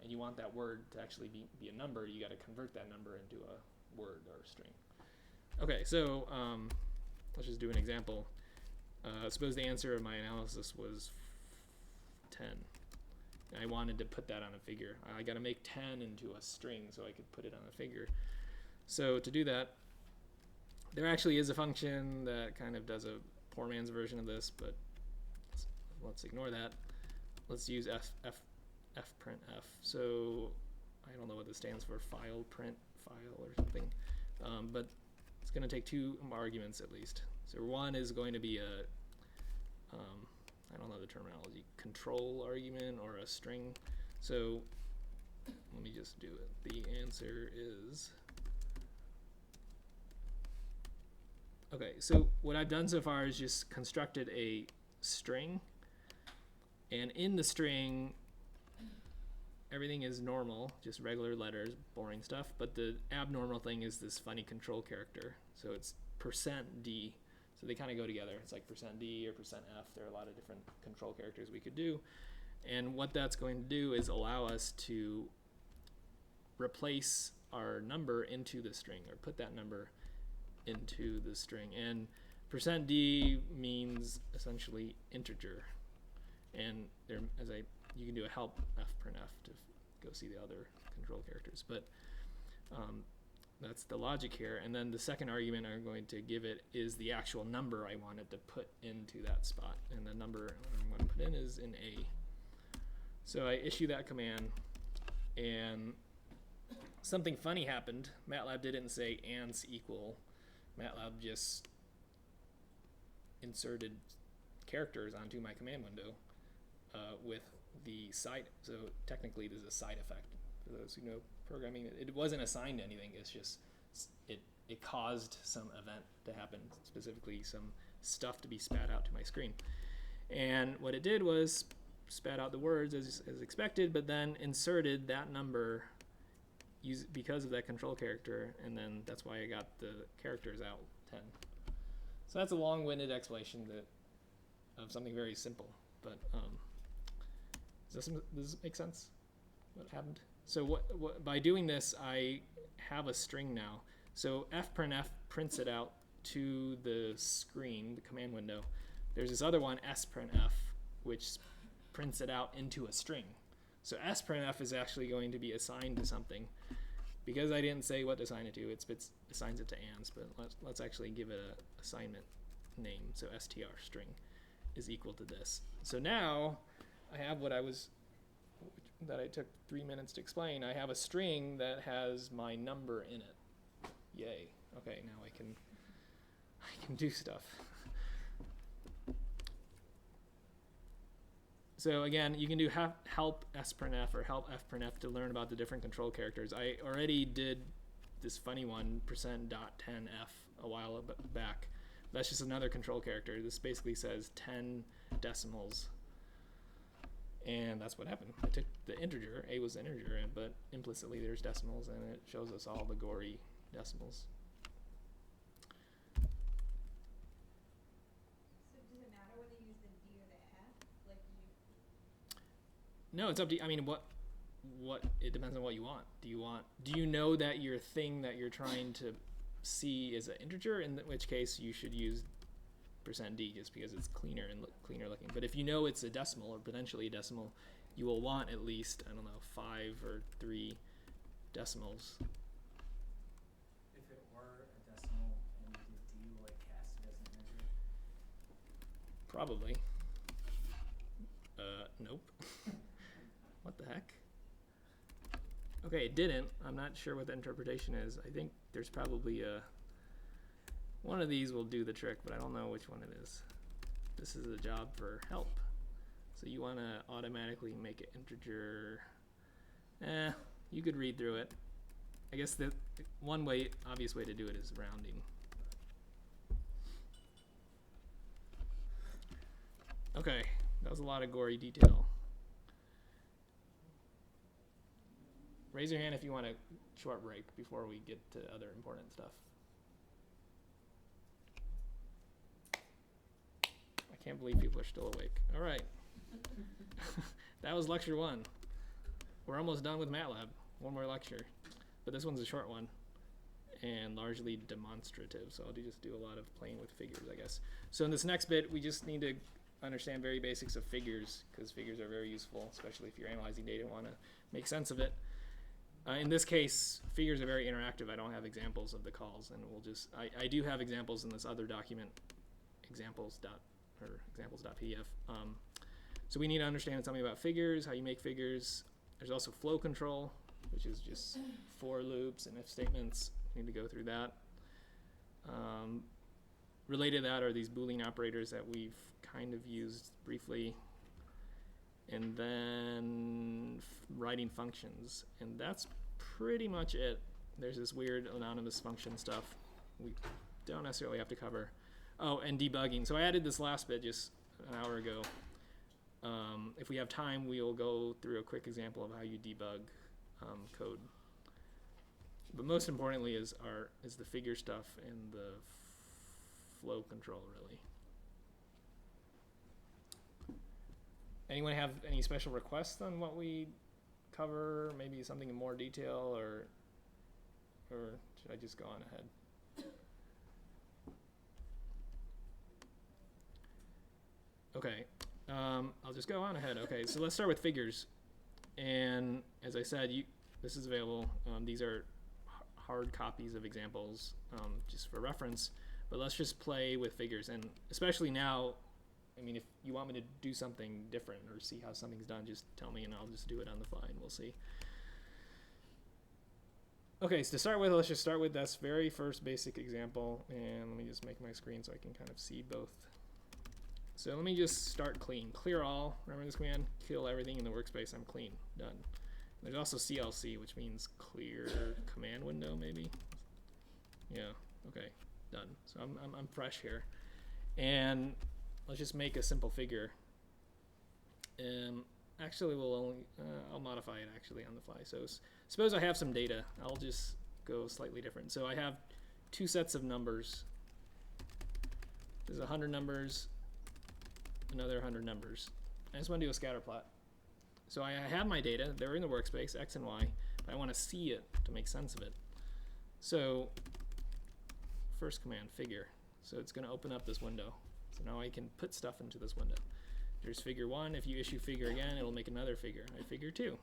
and you want that word to actually be a number, you got to convert that number into a word or a string. Okay, so let's just do an example. Suppose the answer of my analysis was 10. And I wanted to put that on a figure. I got to make 10 into a string so I could put it on a figure. So to do that, there actually is a function that kind of does a poor man's version of this, but let's ignore that. Let's use fprintf. So I don't know what this stands for, file or something, but it's going to take 2 arguments at least. So one is going to be a I don't know the terminology, control argument or a string. So let me just do it. The answer is, okay, so what I've done so far is just constructed a string, and in the string everything is normal, just regular letters, boring stuff, but the abnormal thing is this funny control character. So it's %d. So they kind of go together. It's like %d or %f. There are a lot of different control characters we could do. And what that's going to do is allow us to replace our number into the string, or put that number into the string. And %d means essentially integer. And there, you can do a help fprintf to go see the other control characters. But that's the logic here. And then the second argument I'm going to give it is the actual number I wanted to put into that spot. And the number I'm going to put in is an A. So I issue that command, and something funny happened. MATLAB didn't say ans equal. MATLAB just inserted characters onto my command window with the side. So technically this is a side effect. For those who know programming, it wasn't assigned to anything. It's just it caused some event to happen, specifically some stuff to be spat out to my screen. And what it did was spat out the words as expected, but then inserted that number because of that control character, and then that's why I got the characters out 10. So that's a long-winded explanation of something very simple, but does this make sense? What happened? So what by doing this, I have a string now. So fprintf prints it out to the screen, the command window. There's this other one, sprintf, which prints it out into a string. So sprintf is actually going to be assigned to something. because I didn't say what to assign it to, it assigns it to ans, but let's actually give it a assignment name. So str string is equal to this. So now I have that I took 3 minutes to explain. I have a string that has my number in it. Yay. Okay, now I can do stuff. So again, you can do help sprnf or help fprnf to learn about the different control characters. I already did this funny one, %.10f, a while back. That's just another control character. This basically says 10 decimals. And that's what happened. I took the integer, a was the integer, but implicitly there's decimals, and it shows us all the gory decimals. So does it matter whether you use the D or the F? Like No, it's up to you. I mean, it depends on what you want. Do you know that your thing that you're trying to see is an integer, in which case you should use %d just because it's cleaner and cleaner looking. But if you know it's a decimal or potentially a decimal, you will want at least, I don't know, 5 or 3 decimals. If it were a decimal and you did d, will it cast it as an integer? Probably. Nope. What the heck? Okay, it didn't. I'm not sure what the interpretation is. I think there's probably one of these will do the trick, but I don't know which one it is. This is a job for help. So you want to automatically make it integer. You could read through it. I guess the one obvious way to do it is rounding. Okay, that was a lot of gory detail. Raise your hand if you want a short break before we get to other important stuff. I can't believe people are still awake. All right. That was lecture 1. We're almost done with MATLAB. One more lecture. But this one's a short one and largely demonstrative. So I'll just do a lot of playing with figures, I guess. So in this next bit, we just need to understand very basics of figures, because figures are very useful, especially if you're analyzing data and want to make sense of it. In this case, figures are very interactive. I don't have examples of the calls, and we'll just, I do have examples in this other document, examples.pdf. So we need to understand something about figures, how you make figures. There's also flow control, which is just for loops and if statements. We need to go through that. Related to that are these Boolean operators that we've kind of used briefly. And then writing functions. And that's pretty much it. There's this weird anonymous function stuff we don't necessarily have to cover. Oh, and debugging. So I added this last bit just an hour ago. If we have time, we'll go through a quick example of how you debug code. But most importantly is the figure stuff and the flow control, really. Anyone have any special requests on what we cover? Maybe something in more detail, or should I just go on ahead? Okay, I'll just go on ahead. Okay, so let's start with figures. And as I said, this is available. These are hard copies of examples just for reference. But let's just play with figures, and especially now. I mean, if you want me to do something different or see how something's done, just tell me and I'll just do it on the fly and we'll see. Okay, so to start with, let's just start with this very first basic example. And let me just make my screen so I can kind of see both. So let me just start clean. Clear all. Remember this command? Kill everything in the workspace. I'm clean. Done. There's also CLC, which means clear command window, maybe. Yeah, okay, done. So I'm fresh here. And let's just make a simple figure. Actually, I'll modify it actually on the fly. So suppose I have some data. I'll just go slightly different. So I have 2 sets of numbers. There's 100 numbers, another 100 numbers. I just want to do a scatter plot. So I have my data. They're in the workspace, X and Y. But I want to see it to make sense of it. So first command, figure. So it's going to open up this window. So now I can put stuff into this window. There's figure 1. If you issue figure again, it'll make another figure. I figure 2.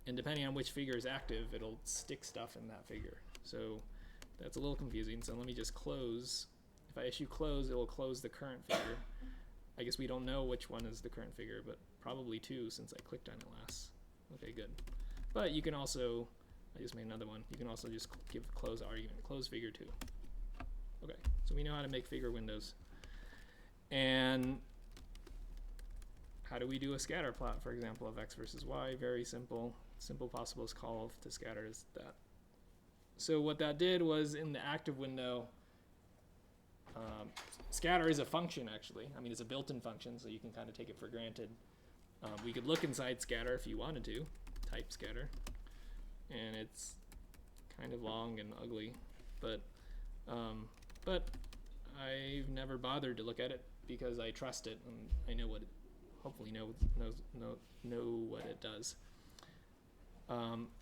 And depending on which figure is active, it'll stick stuff in that figure. So that's a little confusing. So let me just close. If I issue close, it will close the current figure. I guess we don't know which one is the current figure, but probably 2 since I clicked on it last. Okay, good. But you can also, I just made another one. You can also just give close argument, close figure 2. Okay, so we know how to make figure windows. And how do we do a scatter plot, for example, of x versus y? Very simple. Simple possibles call to scatter is that. So what that did was in the active window, scatter is a function actually. I mean, it's a built-in function, so you can kind of take it for granted. We could look inside scatter if you wanted to, type scatter, and it's kind of long and ugly, but I've never bothered to look at it because I trust it and I know what it, hopefully know what it does.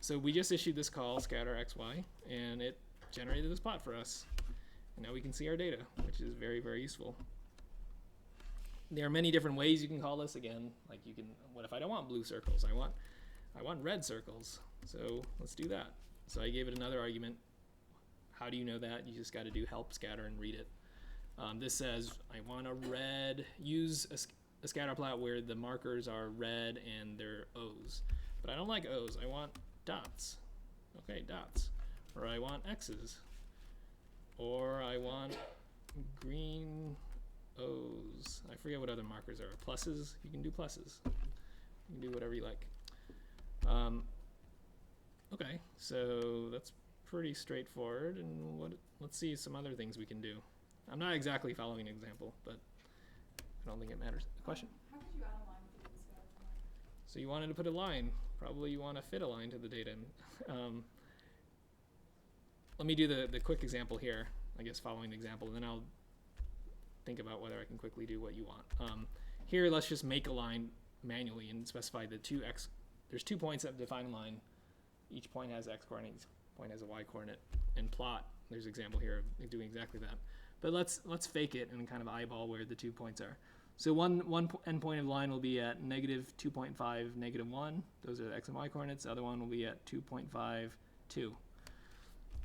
So we just issued this call scatter xy, and it generated this plot for us. And now we can see our data, which is very, very useful. There are many different ways you can call this. Again, like you can, what if I don't want blue circles? I want red circles. So let's do that. So I gave it another argument. How do you know that? You just got to do help scatter and read it. This says I want a red, use a scatter plot where the markers are red and they're O's. But I don't like O's, I want dots. Okay, dots. Or I want X's. Or I want green O's. I forget what other markers are. Pluses? You can do pluses. You can do whatever you like. Okay, so that's pretty straightforward. And let's see some other things we can do. I'm not exactly following an example, but I don't think it matters. Question? How could you add a line to the scatter plot? So you wanted to put a line. Probably you want to fit a line to the data. Let me do the quick example here, I guess following the example, and then I'll think about whether I can quickly do what you want. Here, let's just make a line manually and specify the there's 2 points that define a line. Each point has x coordinate, each point has a y coordinate. And plot, there's an example here of doing exactly that. But let's fake it and kind of eyeball where the 2 points are. So one endpoint of the line will be at -2.5, -1. Those are the x and y coordinates. The other one will be at 2.5, 2.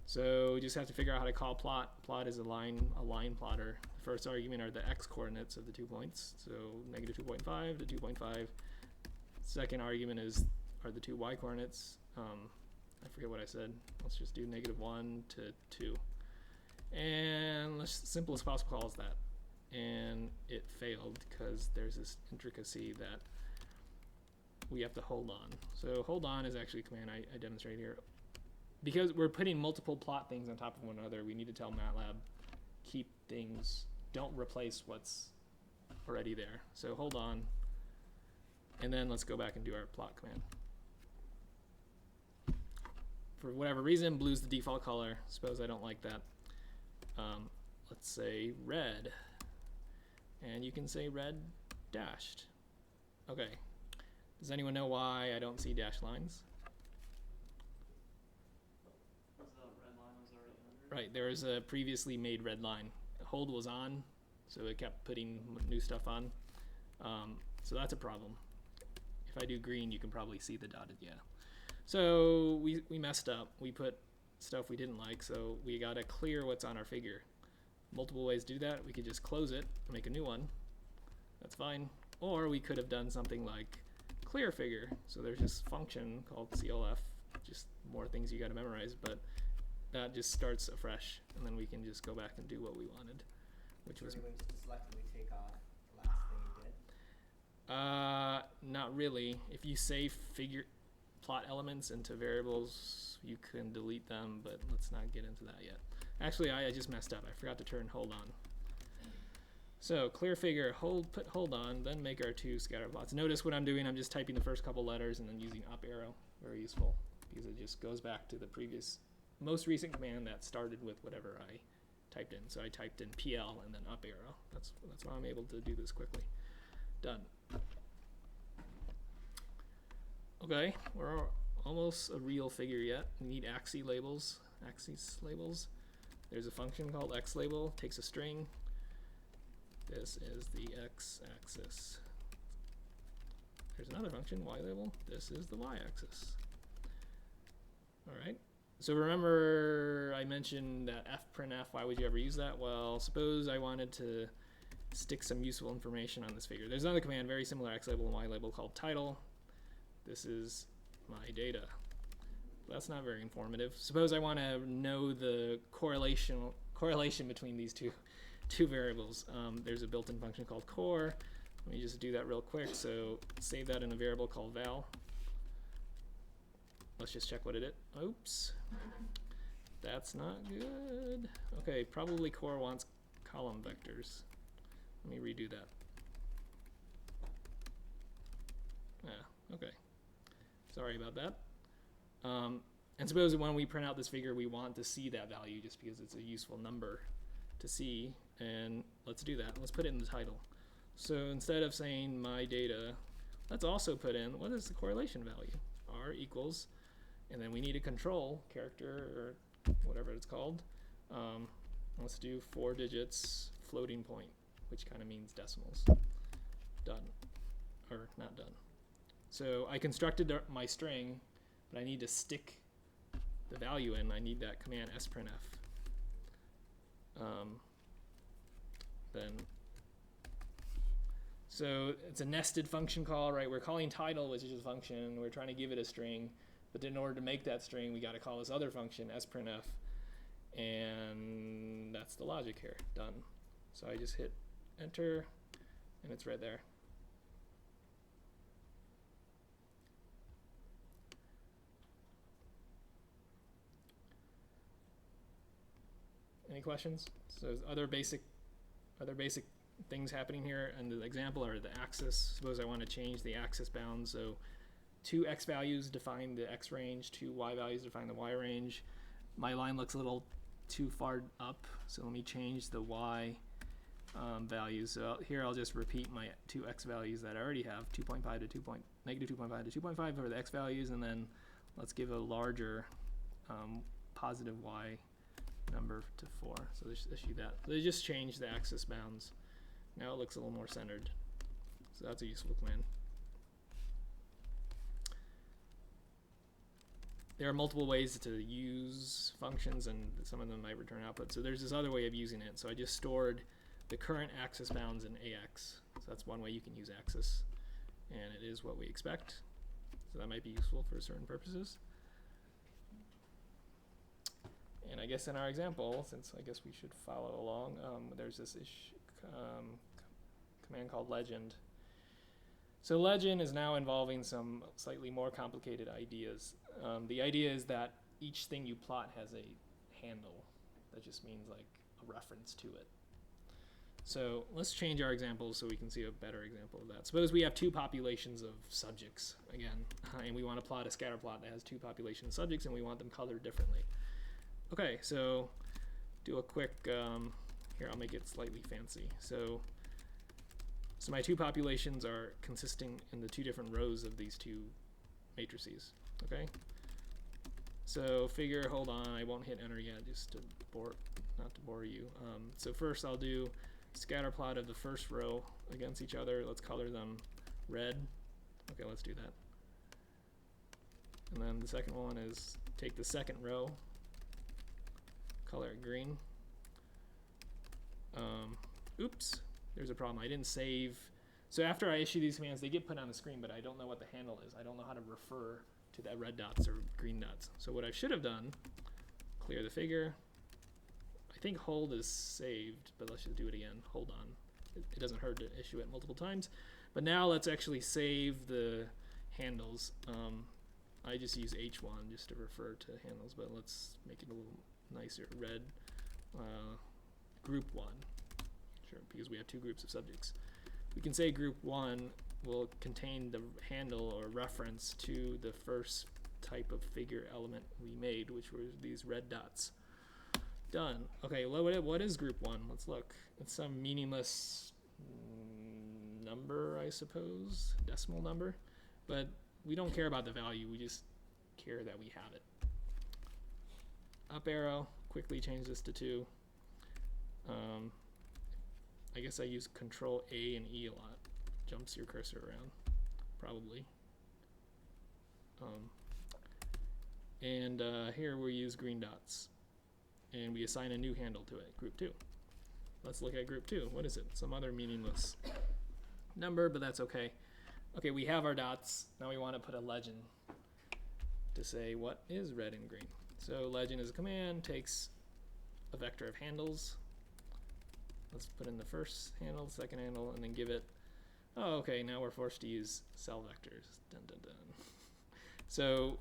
So we just have to figure out how to call plot. Plot is a line plotter. The first argument are the x coordinates of the 2 points. So -2.5 to 2.5. Second argument are the 2 y coordinates. I forget what I said. Let's just do -1 to 2. And let's simplest possible call is that. And it failed because there's this intricacy that we have to hold on. So hold on is actually a command I demonstrate here. Because we're putting multiple plot things on top of one another, we need to tell MATLAB, keep things, don't replace what's already there. So hold on, and then let's go back and do our plot command. For whatever reason, blue's the default color. Suppose I don't like that. Let's say red. And you can say red dashed. Okay. Does anyone know why I don't see dashed lines? Because the red line was already under. Right, there was a previously made red line. Hold was on, so it kept putting new stuff on. So that's a problem. If I do green, you can probably see the dotted, yeah. So we messed up. We put stuff we didn't like, so we gotta clear what's on our figure. Multiple ways to do that. We could just close it and make a new one. That's fine. Or we could have done something like clear figure. So there's this function called CLF, just more things you gotta memorize, but that just starts afresh, and then we can just go back and do what we wanted, which was... Really, we just selectively take off the last thing you did? Not really. If you save plot elements into variables, you can delete them, but let's not get into that yet. Actually, I just messed up. I forgot to turn hold on. So clear figure, put hold on, then make our 2 scatter plots. Notice what I'm doing. I'm just typing the first couple letters and then using up arrow. Very useful because it just goes back to the previous, most recent command that started with whatever I typed in. So I typed in PL and then up arrow. That's why I'm able to do this quickly. Done. Okay, we're almost a real figure yet. We need axis labels. There's a function called xLabel, takes a string. This is the x-axis. There's another function, ylabel. This is the y-axis. So remember I mentioned that fprintf, why would you ever use that? Well, suppose I wanted to stick some useful information on this figure. There's another command, very similar, x label and y label, called title. This is my data. That's not very informative. Suppose I want to know the correlation between these two variables. There's a built-in function called core. Let me just do that real quick. So save that in a variable called val. Let's just check what it is. Oops. That's not good. Okay, probably core wants column vectors. Let me redo that. Yeah, okay. Sorry about that. And suppose when we print out this figure, we want to see that value just because it's a useful number to see. And let's do that. Let's put it in the title. So instead of saying my data, let's also put in, what is the correlation value? R equals, and then we need a control character or whatever it's called. Let's do 4 digits floating point, which kind of means decimals. Done. Or not done. So I constructed my string, but I need to stick the value in. I need that command sprintf. So it's a nested function call, right? We're calling title, which is a function. We're trying to give it a string, but in order to make that string, we got to call this other function, sprintf, and that's the logic here. Done. So I just hit enter, and it's right there. Any questions? So other basic things happening here, and the example are the axis. Suppose I want to change the axis bounds. So 2 x values define the x range, 2 y values define the y range. My line looks a little too far up, so let me change the y values. So here I'll just repeat my 2 x values that I already have, -2.5 to -2.5 for the x values, and then let's give a larger positive y number to 4. So just issue that. So they just changed the axis bounds. Now it looks a little more centered. So that's a useful command. There are multiple ways to use functions, and some of them might return output. So there's this other way of using it. So I just stored the current axis bounds in AX. So that's one way you can use axis, and it is what we expect. So that might be useful for certain purposes. And I guess in our example, since I guess we should follow along, there's this command called legend. So legend is now involving some slightly more complicated ideas. The idea is that each thing you plot has a handle. That just means like a reference to it. So let's change our example so we can see a better example of that. Suppose we have 2 populations of subjects, again, and we want to plot a scatter plot that has 2 population subjects, and we want them colored differently. Okay, so do a quick, here I'll make it slightly fancy. So my 2 populations are consisting in the 2 different rows of these 2 matrices, okay? So figure, hold on, I won't hit enter yet, just to not to bore you. So first I'll do scatter plot of the first row against each other. Let's color them red. Okay, let's do that. And then the second one is take the second row, color it green. Oops, there's a problem. I didn't save. So after I issue these commands, they get put on the screen, but I don't know what the handle is. I don't know how to refer to that red dots or green dots. So what I should have done, clear the figure. I think hold is saved, but let's just do it again. Hold on. It doesn't hurt to issue it multiple times. But now let's actually save the handles. I just use H1 just to refer to handles, but let's make it a little nicer. Red, group 1. Sure, because we have 2 groups of subjects. We can say group 1 will contain the handle or reference to the first type of figure element we made, which were these red dots. Done. Okay, what is group 1? Let's look. It's some meaningless number, I suppose, decimal number, but we don't care about the value, we just care that we have it. Up arrow, quickly change this to 2. I guess I use Control A and E a lot. Jumps your cursor around, probably. And here we use green dots. And we assign a new handle to it, group 2. Let's look at group 2. What is it? Some other meaningless number, but that's okay. Okay, we have our dots. Now we want to put a legend to say what is red and green. So legend is a command, takes a vector of handles. Let's put in the first handle, second handle, and then give it, oh, okay, now we're forced to use cell vectors. Dun, dun, dun. So,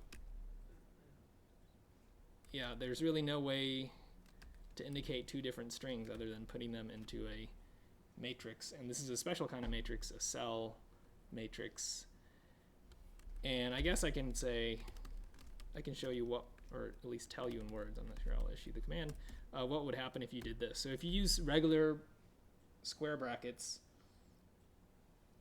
yeah, there's really no way to indicate two different strings other than putting them into a matrix. And this is a special kind of matrix, a cell matrix. And I guess I can say, I can show you what, or at least tell you in words, I'm not sure I'll issue the command, what would happen if you did this. So if you use regular square brackets,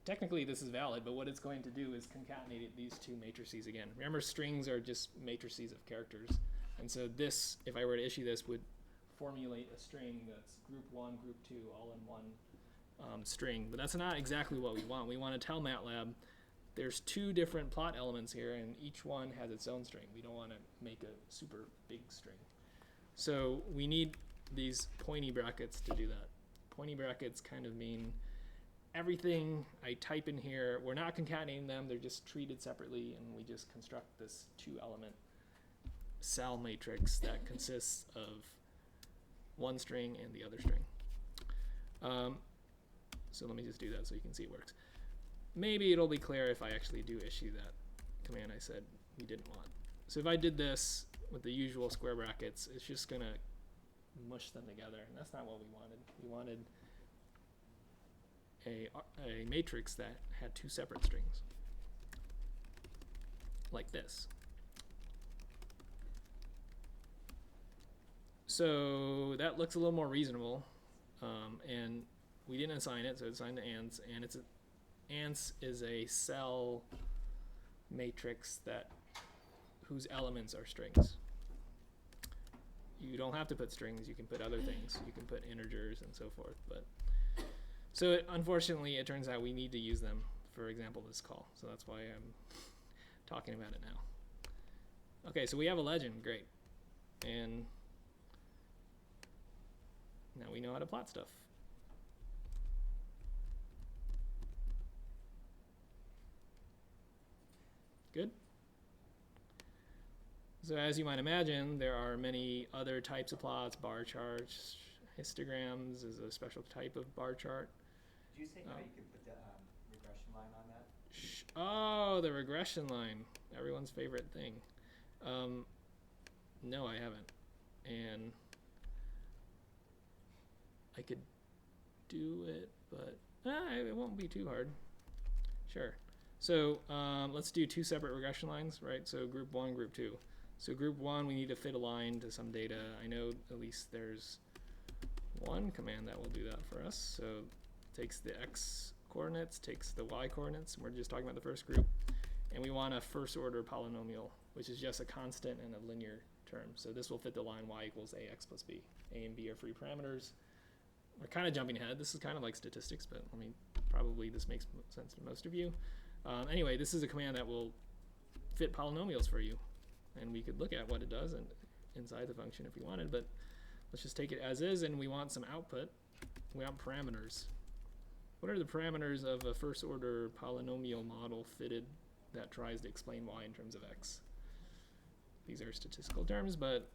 technically this is valid, but what it's going to do is concatenate these two matrices again. Remember, strings are just matrices of characters. And so this, if I were to issue this, would formulate a string that's group 1, group 2, all in one string. But that's not exactly what we want. We want to tell MATLAB there's two different plot elements here, and each one has its own string. We don't want to make a super big string. So we need these pointy brackets to do that. Pointy brackets kind of mean everything I type in here, we're not concatenating them, they're just treated separately, and we just construct this two-element cell matrix that consists of one string and the other string. So let me just do that so you can see it works. Maybe it'll be clear if I actually do issue that command I said we didn't want. So if I did this with the usual square brackets, it's just going to mush them together, and that's not what we wanted. We wanted a matrix that had two separate strings, like this. So that looks a little more reasonable, and we didn't assign it, so it's assigned to ants, and ants is a cell matrix whose elements are strings. You don't have to put strings, you can put other things. You can put integers and so forth. But so unfortunately, it turns out we need to use them, for example, this call. So that's why I'm talking about it now. Okay, so we have a legend, great. And now we know how to plot stuff. Good? So as you might imagine, there are many other types of plots, bar charts, histograms is a special type of bar chart. Did you say how you could put the regression line on that? Oh, the regression line, everyone's favorite thing. No, I haven't. And I could do it, but it won't be too hard. Sure. So let's do two separate regression lines, right? So group 1, group 2. So group 1, we need to fit a line to some data. I know at least there's one command that will do that for us. So it takes the x coordinates, takes the y coordinates, and we're just talking about the first group. And we want a first order polynomial, which is just a constant and a linear term. So this will fit the line y equals ax plus b. A and b are free parameters. We're kind of jumping ahead. This is kind of like statistics, but I mean, probably this makes sense to most of you. Anyway, this is a command that will fit polynomials for you. And we could look at what it does inside the function if we wanted, but let's just take it as is, and we want some output. We want parameters. What are the parameters of a first order polynomial model fitted that tries to explain y in terms of x? These are statistical terms, but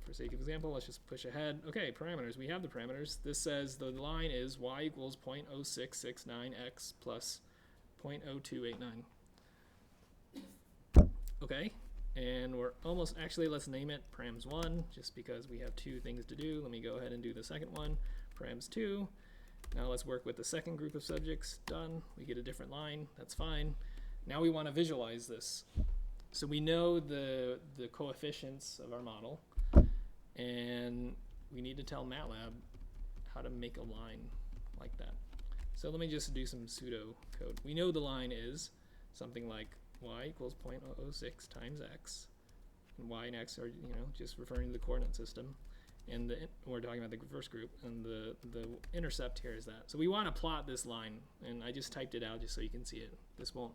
for sake of example, let's just push ahead. Okay, parameters. We have the parameters. This says the line is y equals 0.0669x plus 0.0289. Okay. And we're almost, actually, let's name it params1, just because we have two things to do. Let me go ahead and do the second one, params2. Now let's work with the second group of subjects. Done. We get a different line. That's fine. Now we want to visualize this. So we know the coefficients of our model, and we need to tell MATLAB how to make a line like that. So let me just do some pseudo code. We know the line is something like y equals 0.006 times x, and y and x are, just referring to the coordinate system, and we're talking about the first group, and the intercept here is that. So we want to plot this line, and I just typed it out just so you can see it. This won't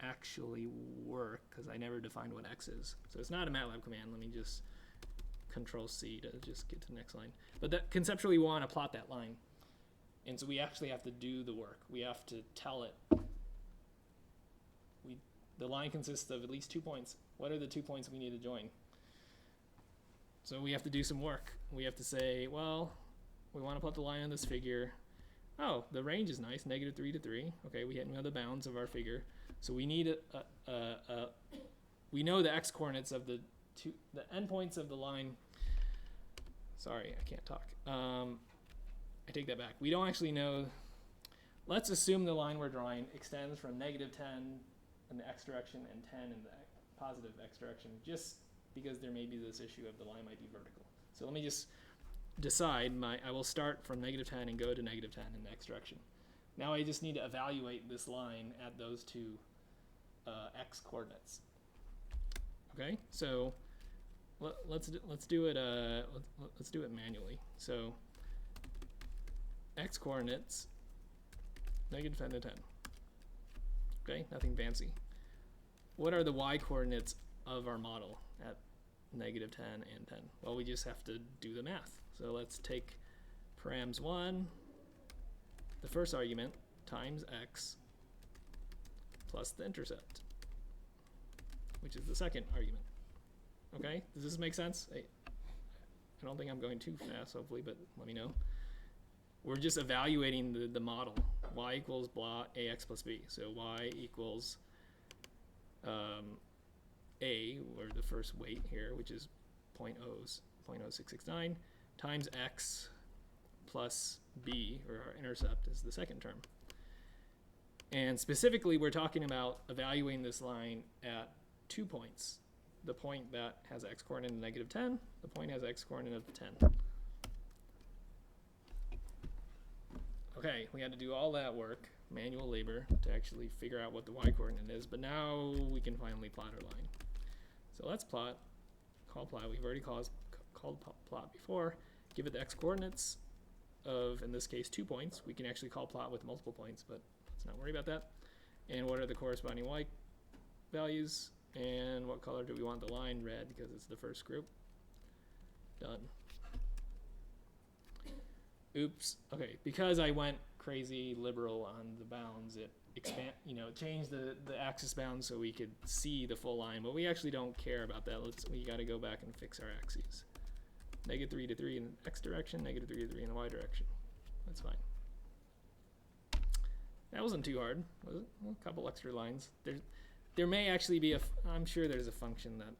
actually work because I never defined what x is. So it's not a MATLAB command. Let me just Control C to just get to the next line. But that conceptually we want to plot that line. And so we actually have to do the work. We have to tell it. The line consists of at least 2 points. What are the 2 points we need to join? So we have to do some work. We have to say, well, we want to plot the line on this figure. Oh, the range is nice, -3 to 3. Okay, we know the bounds of our figure. So we need we know the x-coordinates of the endpoints of the line. Sorry, I can't talk. I take that back. We don't actually know. Let's assume the line we're drawing extends from -10 in the x direction and 10 in the positive x direction, just because there may be this issue of the line might be vertical. So let me just decide I will start from -10 and go to -10 in the x direction. Now I just need to evaluate this line at those two x coordinates. Okay, so let's do it manually. So x coordinates -10 to 10. Okay, nothing fancy. What are the y coordinates of our model at -10 and 10? Well, we just have to do the math. So let's take params 1, the first argument, times x plus the intercept, which is the second argument. Okay, does this make sense? I don't think I'm going too fast, hopefully, but let me know. We're just evaluating the model. Y equals blah ax plus b. So y equals a, or the first weight here, which is 0.0669, times x plus b, or our intercept, is the second term. And specifically, we're talking about evaluating this line at 2 points. The point that has x coordinate of -10, the point has x coordinate of 10. Okay, we had to do all that work, manual labor, to actually figure out what the y coordinate is, but now we can finally plot our line. So let's plot, call plot. We've already called plot before. Give it the x coordinates of, in this case, 2 points. We can actually call plot with multiple points, but let's not worry about that. And what are the corresponding y values? And what color do we want the line? Red, because it's the first group. Done. Oops. Okay, because I went crazy liberal on the bounds, it changed the axis bounds so we could see the full line, but we actually don't care about that. We got to go back and fix our axes. -3 to 3 in the x direction, -3 to 3 in the y direction. That's fine. That wasn't too hard, was it? Well, a couple extra lines. There may actually be I'm sure there's a function that,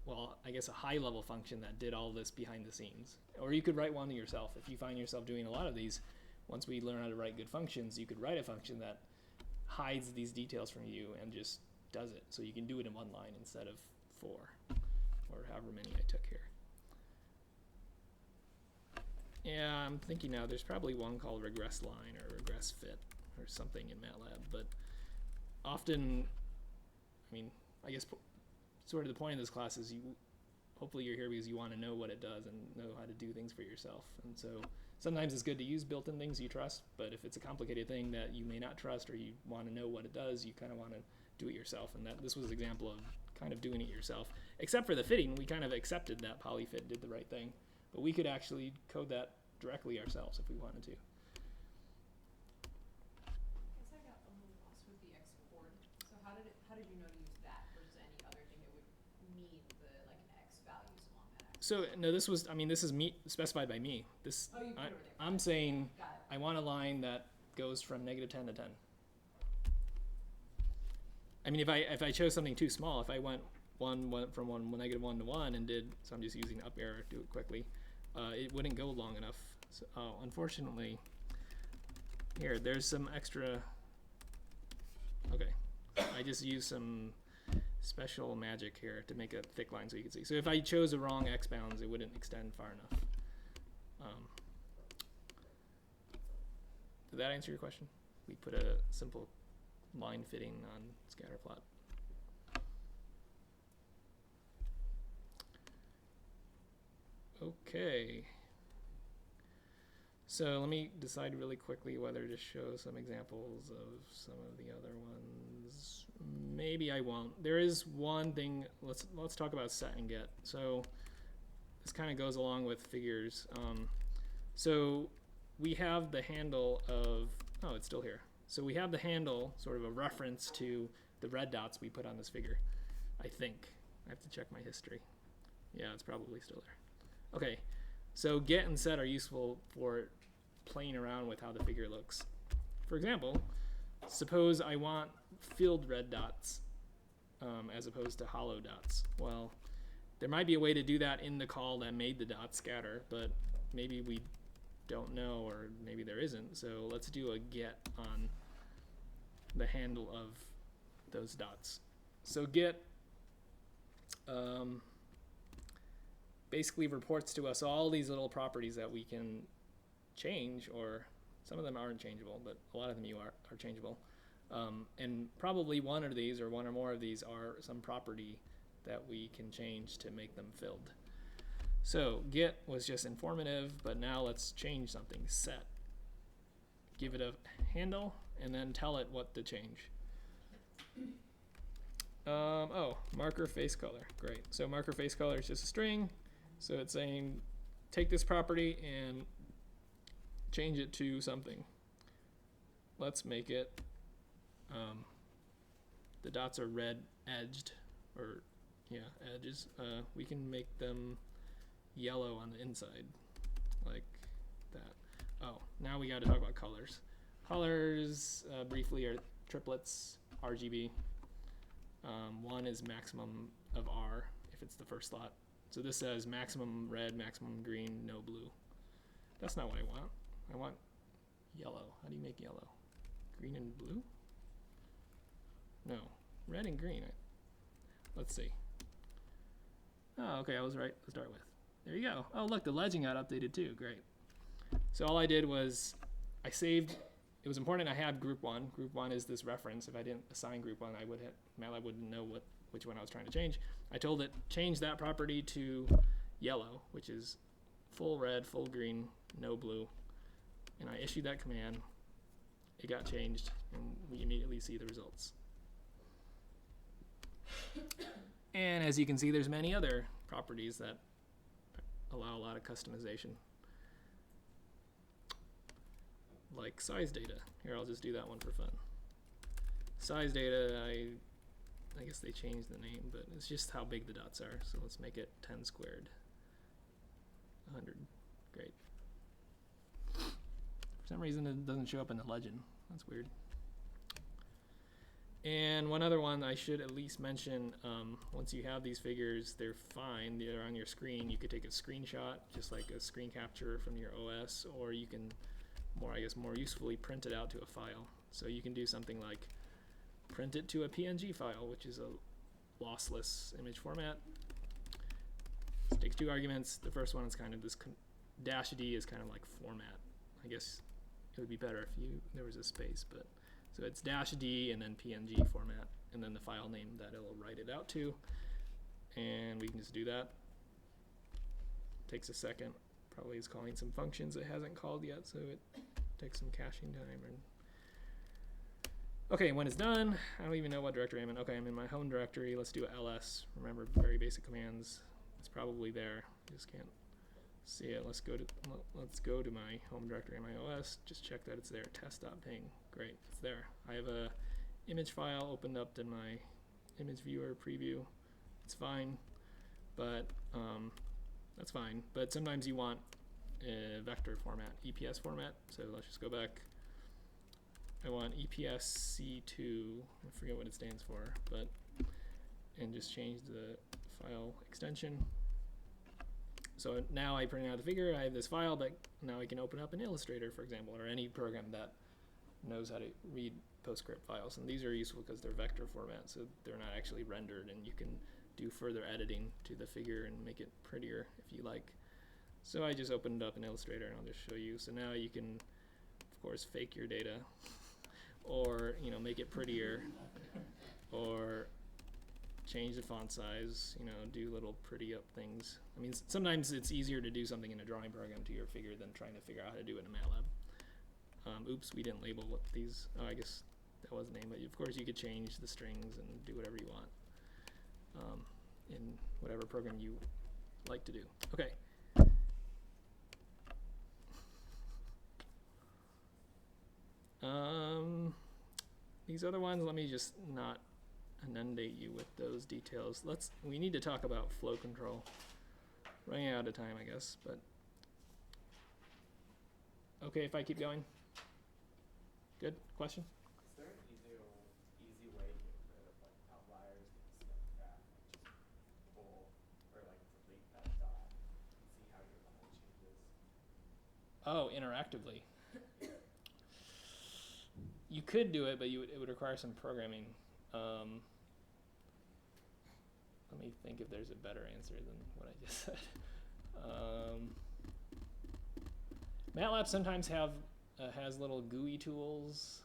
well, I guess a high-level function that did all this behind the scenes. Or you could write one yourself. If you find yourself doing a lot of these, once we learn how to write good functions, you could write a function that hides these details from you and just does it. So you can do it in one line instead of 4, or however many I took here. Yeah, I'm thinking now there's probably one called regress line or regress fit or something in MATLAB, but often, I guess sort of the point of this class is hopefully you're here because you want to know what it does and know how to do things for yourself. And so sometimes it's good to use built-in things you trust, but if it's a complicated thing that you may not trust or you want to know what it does, you kind of want to do it yourself. And this was an example of kind of doing it yourself. Except for the fitting, we kind of accepted that polyfit did the right thing. But we could actually code that directly ourselves if we wanted to. I guess I got a little lost with the x chord. So how did you know to use that versus any other thing that would mean an x values along that axis? So no, this is me specified by me. This Oh, you put it there. I'm saying Got it. I want a line that goes from -10 to 10. If I chose something too small, if I went from -1 to 1 and did, so I'm just using up arrow to do it quickly, it wouldn't go long enough. So, unfortunately, there's some extra. Okay, I just used some special magic here to make a thick line so you can see. So if I chose the wrong x bounds, it wouldn't extend far enough. Did that answer your question? We put a simple line fitting on scatterplot. Okay. So let me decide really quickly whether to show some examples of some of the other ones. Maybe I won't. There is one thing. Let's talk about set and get. So this kind of goes along with figures. So we have the handle of, oh, it's still here. So we have the handle, sort of a reference to the red dots we put on this figure, I think. I have to check my history. Yeah, it's probably still there. Okay, so get and set are useful for playing around with how the figure looks. For example, suppose I want filled red dots as opposed to hollow dots. Well, there might be a way to do that in the call that made the dots scatter, but maybe we don't know, or maybe there isn't. So let's do a get on the handle of those dots. So get basically reports to us all these little properties that we can change, or some of them aren't changeable, but a lot of them are changeable. And probably one of these, or one or more of these, are some property that we can change to make them filled. So get was just informative, but now let's change something. Set. Give it a handle, and then tell it what to change. Oh, marker face color. Great. So marker face color is just a string. So it's saying, take this property and change it to something. Let's make it, the dots are red edged, or yeah, edges. We can make them yellow on the inside, like that. Oh, now we got to talk about colors. Colors, briefly, are triplets, RGB. One is maximum of R if it's the first slot. So this says maximum red, maximum green, no blue. That's not what I want. I want yellow. How do you make yellow? Green and blue? No, red and green. Let's see. Oh, okay, I was right to start with. There you go. Oh, look, the legend got updated too. Great. So all I did was I saved. It was important I had group one. Group one is this reference. If I didn't assign group one, MATLAB wouldn't know which one I was trying to change. I told it change that property to yellow, which is full red, full green, no blue. And I issued that command. It got changed, and we immediately see the results. And as you can see, there's many other properties that allow a lot of customization, like size data. Here, I'll just do that one for fun. Size data, I guess they changed the name, but it's just how big the dots are. So let's make it 10 squared. 100. Great. For some reason, it doesn't show up in the legend. That's weird. And one other one I should at least mention, once you have these figures, they're fine. They're on your screen. You could take a screenshot, just like a screen capture from your OS, or you can more usefully print it out to a file. So you can do something like print it to a PNG file, which is a lossless image format. It takes 2 arguments. The first one is kind of this -d is kind of like format. I guess it would be better if there was a space, but so it's -d and then PNG format, and then the file name that it'll write it out to, and we can just do that. Takes a second. Probably is calling some functions it hasn't called yet, so it takes some caching time. Okay, when it's done, I don't even know what directory I'm in. Okay, I'm in my home directory. Let's do ls. Remember, very basic commands. It's probably there. You just can't see it. Let's go to my home directory in my OS. Just check that it's there. Test.ping. Great, it's there. I have a image file opened up in my image viewer preview. It's fine, but that's fine. But sometimes you want a vector format, EPS format. So let's just go back. I want EPSC2. I forget what it stands for, and just change the file extension. So now I print out the figure. I have this file, but now I can open up an Illustrator, for example, or any program that knows how to read PostScript files. And these are useful because they're vector format, so they're not actually rendered, and you can do further editing to the figure and make it prettier if you like. So I just opened up an Illustrator, and I'll just show you. So now you can, of course, fake your data, or make it prettier, or change the font size, you know, do little pretty up things. I mean, sometimes it's easier to do something in a drawing program to your figure than trying to figure out how to do it in MATLAB. Oops, we didn't label what these, oh, I guess that was the name, but of course you could change the strings and do whatever you want in whatever program you like to do. Okay. These other ones, let me just not inundate you with those details. We need to talk about flow control. Running out of time, I guess, but okay if I keep going. Good question? Is there an easy way to get rid of like outliers that you see on the graph, like just pull or like delete that dot and see how your line changes? Oh, interactively. You could do it, but it would require some programming. Let me think if there's a better answer than what I just said. MATLAB sometimes has little GUI tools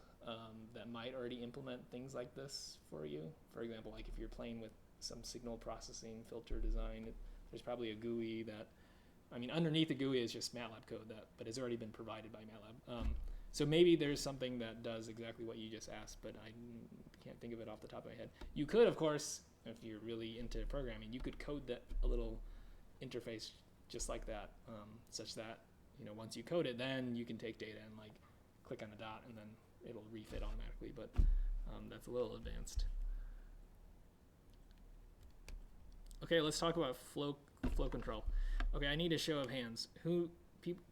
that might already implement things like this for you. For example, like if you're playing with some signal processing filter design, there's probably a GUI that, I mean, underneath the GUI is just MATLAB code but it's already been provided by MATLAB. So maybe there's something that does exactly what you just asked, but I can't think of it off the top of my head. You could, of course, if you're really into programming, you could code a little interface just like that, such that, you know, once you code it, then you can take data and like click on a dot and then it'll refit automatically, but that's a little advanced. Okay, let's talk about flow control. Okay, I need a show of hands. Who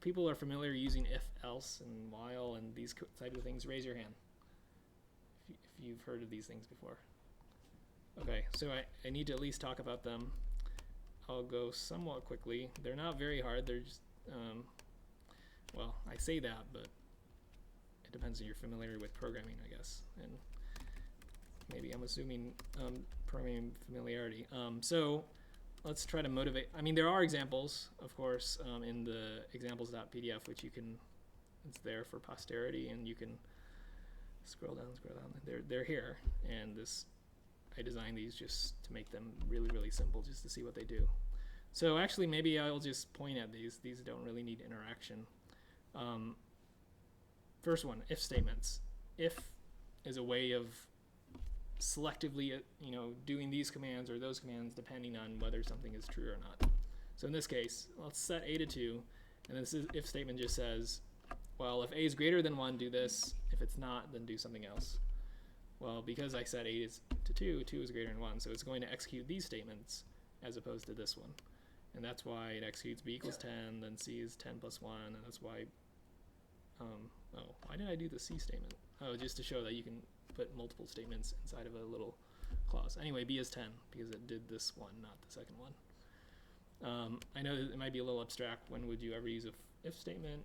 people are familiar using if, else, and while, and these type of things? Raise your hand if you've heard of these things before. Okay, so I need to at least talk about them. I'll go somewhat quickly. They're not very hard. They're just, well, I say that, but it depends if you're familiar with programming, I guess. And maybe I'm assuming programming familiarity. So let's try to motivate. I mean, there are examples, of course, in the examples.pdf, which it's there for posterity, and you can scroll down. They're here, and I designed these just to make them really, really simple, just to see what they do. So actually, maybe I'll just point at these. These don't really need interaction. First one, if statements. If is a way of selectively, doing these commands or those commands depending on whether something is true or not. So in this case, let's set a to 2, and this if statement just says, well, if a is greater than 1, do this. If it's not, then do something else. Well, because I set a to 2, 2 is greater than 1, so it's going to execute these statements as opposed to this one. And that's why it executes b equals 10, then c is 10 plus 1, and that's why, why did I do the c statement? Oh, just to show that you can put multiple statements inside of a little clause. Anyway, b is 10, because it did this one, not the second one. I know it might be a little abstract. When would you ever use a if statement?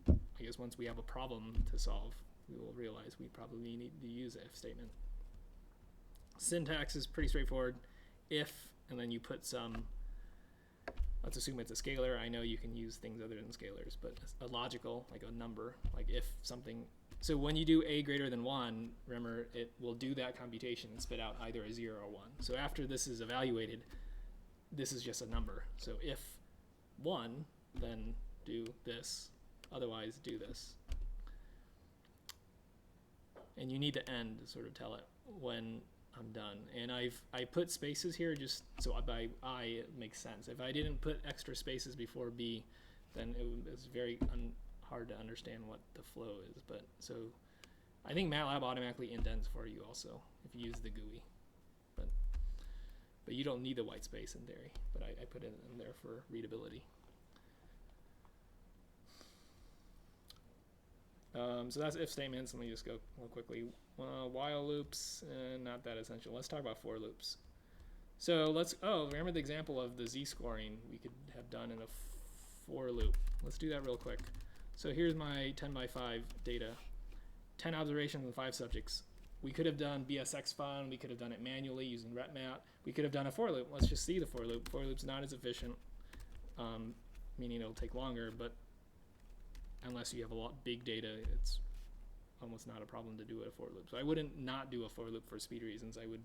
I guess once we have a problem to solve, we will realize we probably need to use an if statement. Syntax is pretty straightforward. If, and then you put some, let's assume it's a scalar. I know you can use things other than scalars, but a logical, like a number, like if something. So when you do a greater than 1, remember, it will do that computation and spit out either a 0 or 1. So after this is evaluated, this is just a number. So if 1, then do this. Otherwise, do this. And you need to end to sort of tell it when I'm done. And I put spaces here just so by it makes sense. If I didn't put extra spaces before b, then it was very hard to understand what the flow is. But so I think MATLAB automatically indents for you also if you use the GUI. But you don't need the white space in theory. But I put it in there for readability. So that's if statements. Let me just go real quickly. While loops, not that essential. Let's talk about for loops. So remember the example of the ZScoring we could have done in a for loop. Let's do that real quick. So here's my 10 by 5 data. 10 observations and 5 subjects. We could have done BSX fun. We could have done it manually using RetMat. We could have done a for loop. Let's just see the for loop. For loop's not as efficient, meaning it'll take longer, but unless you have a lot big data, it's almost not a problem to do a for loop. So I wouldn't not do a for loop for speed reasons. I would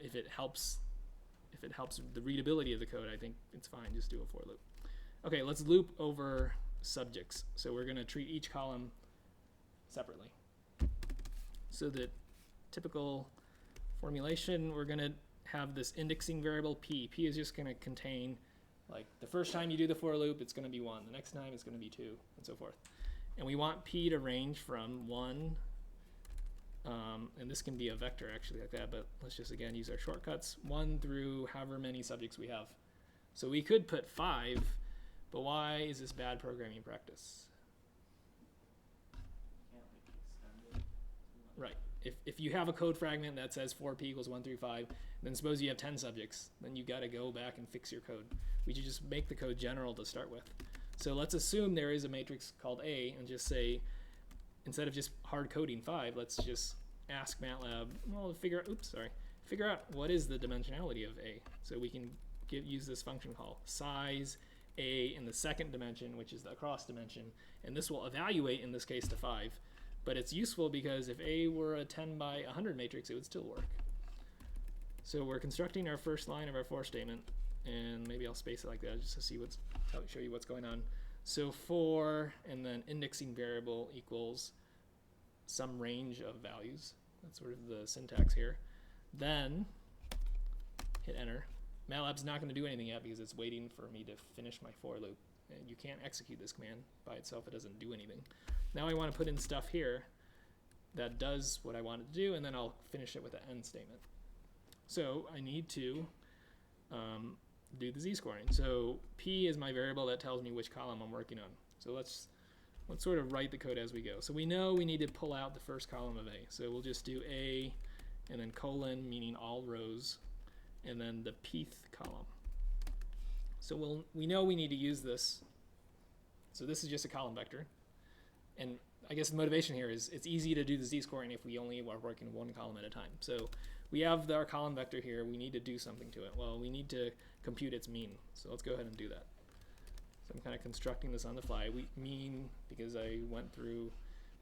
If it helps the readability of the code, I think it's fine. Just do a for loop. Okay, let's loop over subjects. So we're going to treat each column separately. So the typical formulation, we're going to have this indexing variable p. P is just going to contain, like, the first time you do the for loop, it's going to be 1. The next time, it's going to be 2, and so forth. And we want p to range from 1, and this can be a vector actually like that, but let's just again use our shortcuts, 1 through however many subjects we have. So we could put 5, but why is this bad programming practice? Can't like extend it too much. Right. If you have a code fragment that says 4p equals 1 through 5, then suppose you have 10 subjects, then you got to go back and fix your code. We should just make the code general to start with. So let's assume there is a matrix called A and just say, instead of just hard coding 5, let's just ask MATLAB, well, figure out what is the dimensionality of A. So we can use this function call size A in the second dimension, which is the across dimension, and this will evaluate in this case to 5. But it's useful because if A were a 10 by 100 matrix, it would still work. So we're constructing our first line of our for statement, and maybe I'll space it like that just to see show you what's going on. So for, and then indexing variable equals some range of values. That's sort of the syntax here. Then hit enter. MATLAB's not going to do anything yet because it's waiting for me to finish my for loop. And you can't execute this command by itself. It doesn't do anything. Now I want to put in stuff here that does what I want it to do, and then I'll finish it with an end statement. So I need to do the z-scoring. So p is my variable that tells me which column I'm working on. So let's sort of write the code as we go. So we know we need to pull out the first column of A. So we'll just do A and then colon, meaning all rows, and then the pth column. So we know we need to use this. So this is just a column vector. And I guess the motivation here is it's easy to do the z-scoring if we only are working one column at a time. So we have our column vector here. We need to do something to it. Well, we need to compute its mean. So let's go ahead and do that. So I'm kind of constructing this on the fly. Mean, because I went through,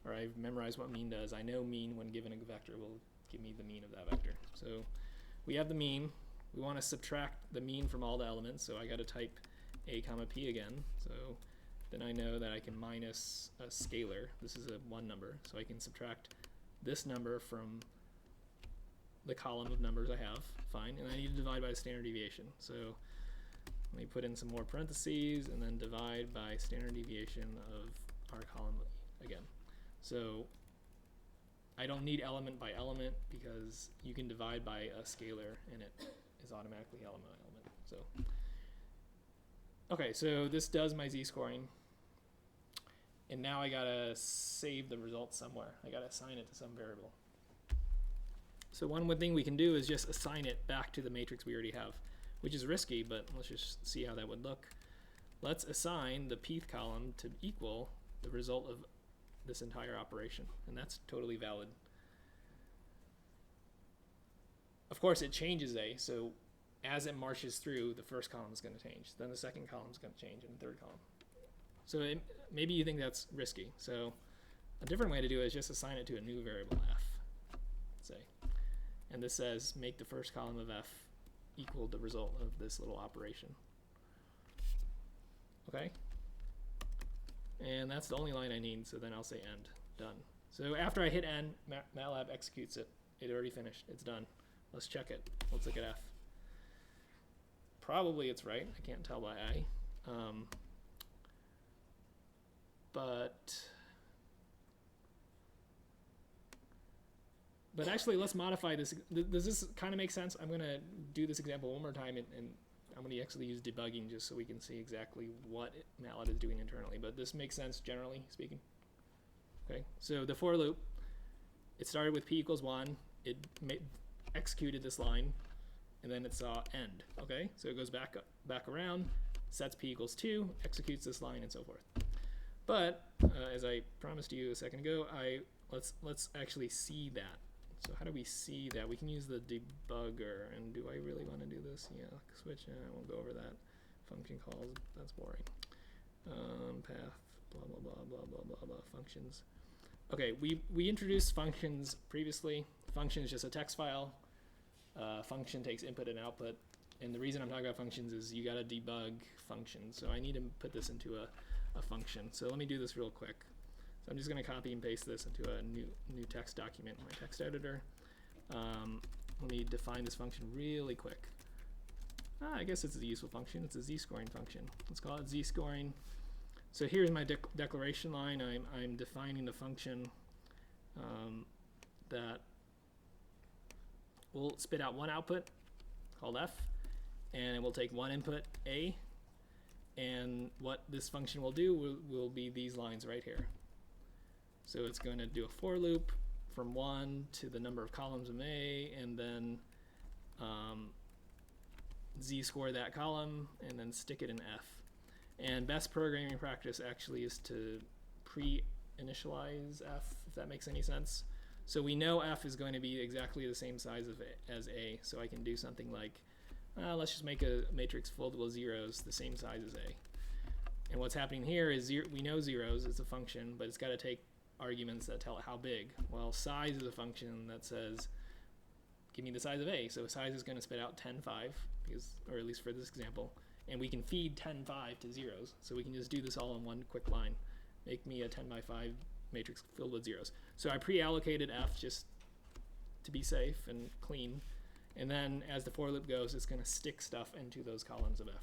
or I've memorized what mean does. I know mean when given a vector will give me the mean of that vector. So we have the mean. We want to subtract the mean from all the elements. So I got to type a comma p again. So then I know that I can minus a scalar. This is a 1 number. So I can subtract this number from the column of numbers I have. Fine. And I need to divide by the standard deviation. So let me put in some more parentheses and then divide by standard deviation of our column again. So I don't need element by element because you can divide by a scalar and it is automatically element by element. So okay, so this does my z-scoring. And now I gotta save the result somewhere. I gotta assign it to some variable. So one thing we can do is just assign it back to the matrix we already have, which is risky, but let's just see how that would look. Let's assign the pth column to equal the result of this entire operation, and that's totally valid. Of course, it changes A, so as it marches through, the first column is going to change. Then the second column is going to change, and the third column. So maybe you think that's risky. So a different way to do it is just assign it to a new variable f, say. And this says make the first column of f equal the result of this little operation. Okay? And that's the only line I need, so then I'll say end. Done. So after I hit end, MATLAB executes it. It already finished. It's done. Let's check it. Let's look at f. Probably it's right. I can't tell by I. But actually, let's modify this. Does this kind of make sense? I'm going to do this example one more time, and I'm going to actually use debugging just so we can see exactly what MATLAB is doing internally. But this makes sense, generally speaking. Okay, so the for loop, it started with p equals 1. It executed this line, and then it saw end. Okay, so it goes back around, sets p equals 2, executes this line, and so forth. But as I promised you a second ago, let's actually see that. So how do we see that? We can use the debugger, and do I really want to do this? Yeah, switch, I won't go over that. Function calls, that's boring. Path, blah, blah, blah, blah, blah, blah, blah, functions. Okay, we introduced functions previously. Function is just a text file. function takes input and output. And the reason I'm talking about functions is you got to debug functions. So I need to put this into a function. So let me do this real quick. So I'm just going to copy and paste this into a new text document in my text editor. Let me define this function really quick. I guess it's a useful function. It's a z-scoring function. Let's call it z-scoring. So here's my declaration line. I'm defining the function that will spit out one output called f, and it will take one input, a, and what this function will do will be these lines right here. So it's going to do a for loop from 1 to the number of columns of a, and then z-score that column, and then stick it in f. And best programming practice actually is to pre-initialize f, if that makes any sense. So we know f is going to be exactly the same size as a, so I can do something like, let's just make a matrix filled with zeros the same size as a. And what's happening here is we know zeros is a function, but it's got to take arguments that tell it how big. Well, size is a function that says, give me the size of a. So size is going to spit out 10, 5, because, or at least for this example. And we can feed 10, 5 to zeros. So we can just do this all in one quick line. Make me a 10 by 5 matrix filled with zeros. So I pre-allocated f just to be safe and clean. And then as the for loop goes, it's going to stick stuff into those columns of f.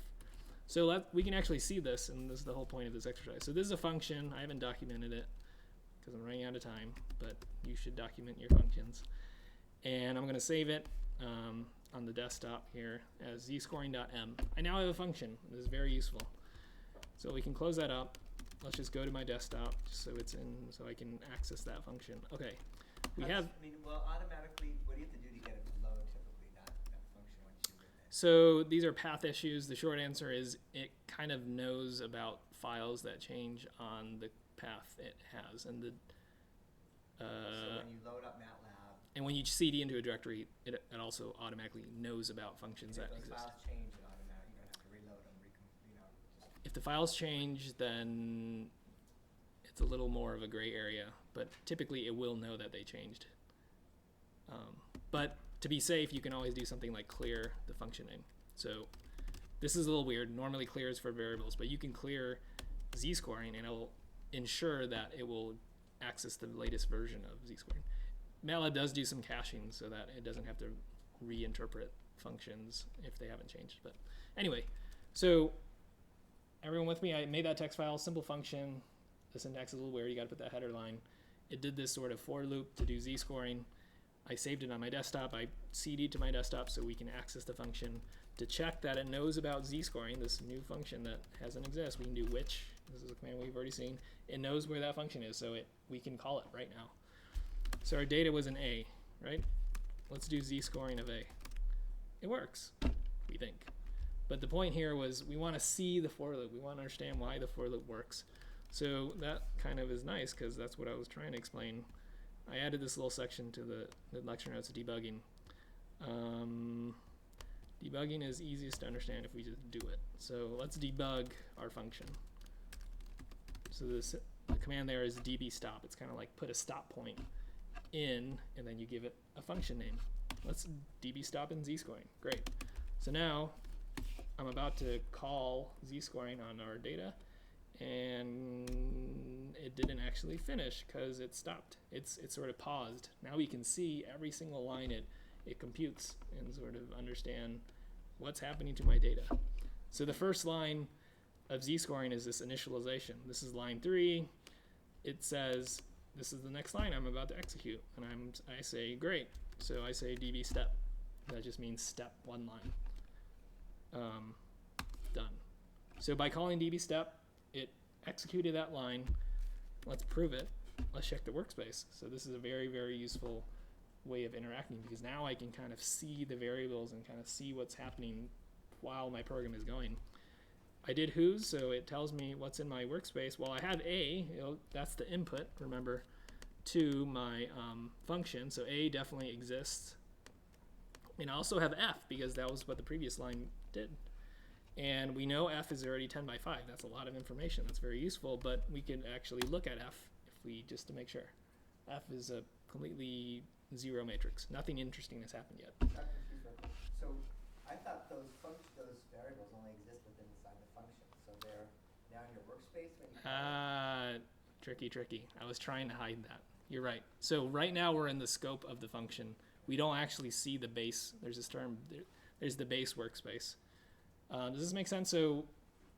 So we can actually see this, and this is the whole point of this exercise. So this is a function. I haven't documented it because I'm running out of time, but you should document your functions. And I'm going to save it on the desktop here as zscoring.m. I now have a function. This is very useful. So we can close that up. Let's just go to my desktop just so it's in, so I can access that function. Okay, Well, automatically, what do you have to do to get it to load typically, that function once you've written it? So these are path issues. The short answer is it kind of knows about files that change on the path it has, and So when you load up MATLAB, and when you cd into a directory, it also automatically knows about functions if that those exist. files change, it automatically, you're going to have to reload them, just If the files change, then it's a little more of a gray area, but typically it will know that they changed. But to be safe, you can always do something like clear the function name. So this is a little weird. Normally clear is for variables, but you can clear z-scoring and it'll ensure that it will access the latest version of z-scoring. MATLAB does do some caching so that it doesn't have to reinterpret functions if they haven't changed. But anyway, so everyone with me? I made that text file, simple function. The syntax is a little weird. You got to put that header line. It did this sort of for loop to do z-scoring. I saved it on my desktop. I cd'd to my desktop so we can access the function to check that it knows about z-scoring, this new function that hasn't existed. We can do which. This is a command we've already seen. It knows where that function is, so we can call it right now. So our data was an a, right? Let's do z-scoring of a. It works, we think. But the point here was we want to see the for loop. We want to understand why the for loop works. So that kind of is nice because that's what I was trying to explain. I added this little section to the lecture notes, debugging. Debugging is easiest to understand if we just do it. So let's debug our function. So the command there is db stop. It's kind of like put a stop point in, and then you give it a function name. Let's db stop in z-scoring. Great. So now I'm about to call z-scoring on our data, and it didn't actually finish because it stopped. It's sort of paused. Now we can see every single line it computes and sort of understand what's happening to my data. So the first line of z-scoring is this initialization. This is line 3. It says this is the next line I'm about to execute, and I say great. So I say db step. That just means step 1 line. Done. So by calling db step, it executed that line. Let's prove it. Let's check the workspace. So this is a very, very useful way of interacting because now I can kind of see the variables and kind of see what's happening while my program is going. I did whos, so it tells me what's in my workspace. Well, I have a, that's the input, remember, to my function. So a definitely exists. And I also have f because that was what the previous line did. And we know f is already 10 by 5. That's a lot of information. That's very useful, but we can actually look at f if we just to make sure. F is a completely zero matrix. Nothing interesting has happened yet. That confuses So I thought those variables only exist within inside the function. So they're now in your workspace when you call it? Tricky. I was trying to hide that. You're right. So right now we're in the scope of the function. We don't actually see the base. There's this term, there's the base workspace. Does this make sense? So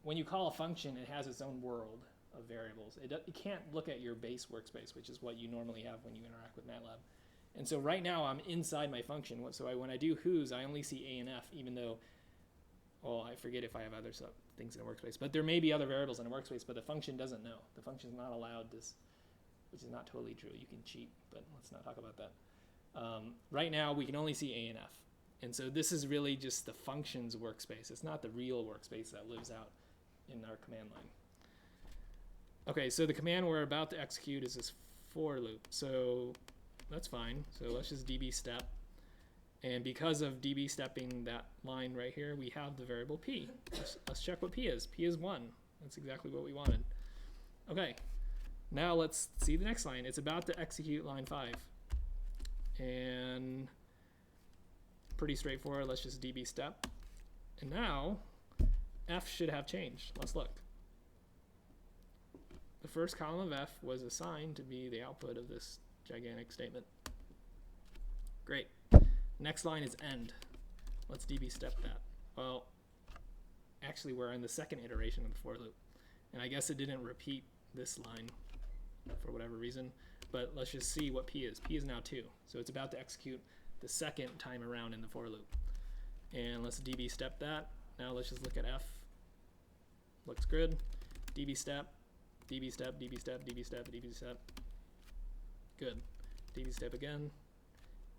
when you call a function, it has its own world of variables. It can't look at your base workspace, which is what you normally have when you interact with MATLAB. And so right now I'm inside my function. So when I do whos, I only see A and F, even though, well, I forget if I have other things in a workspace. But there may be other variables in a workspace, but the function doesn't know. The function is not allowed this, which is not totally true. You can cheat, but let's not talk about that. Right now, we can only see A and F. And so this is really just the function's workspace. It's not the real workspace that lives out in our command line. Okay, so the command we're about to execute is this for loop. So that's fine. So let's just db step. And because of db stepping that line right here, we have the variable p. Let's check what p is. P is 1. That's exactly what we wanted. Okay, now let's see the next line. It's about to execute line 5. And pretty straightforward. Let's just db step. And now f should have changed. Let's look. The first column of f was assigned to be the output of this gigantic statement. Great. Next line is end. Let's db step that. Well, actually we're in the second iteration of the for loop. And I guess it didn't repeat this line for whatever reason. But let's just see what p is. P is now 2. So it's about to execute the second time around in the for loop. And let's db step that. Now let's just look at f. Looks good. db step, db step, db step, db step, db step. Good. db step again.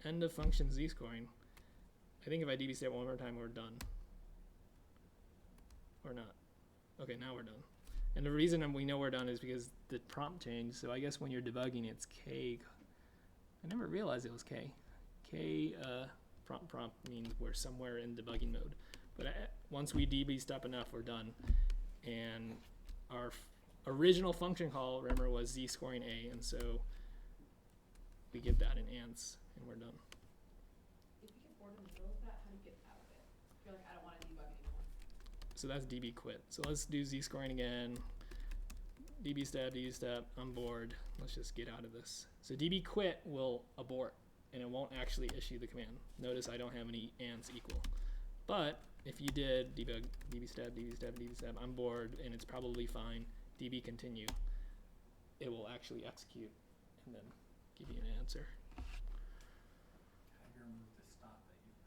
End of function ZScoring. I think if I db step one more time, we're done. Or not. Okay, now we're done. And the reason we know we're done is because the prompt changed. So I guess when you're debugging, it's K. I never realized it was K. K prompt means we're somewhere in debugging mode. But once we db step enough, we're done. And our original function call, remember, was ZScoring A. And so we give that an ans, and we're done. If you get bored in the middle of that, how do you get out of it? If you're like, I don't want to debug anymore. So that's db quit. So let's do ZScoring again. db step, I'm bored. Let's just get out of this. So db quit will abort, and it won't actually issue the command. Notice I don't have any ans equal. But if you did debug db step, I'm bored, and it's probably fine, db continue, it will actually execute and then give you an answer.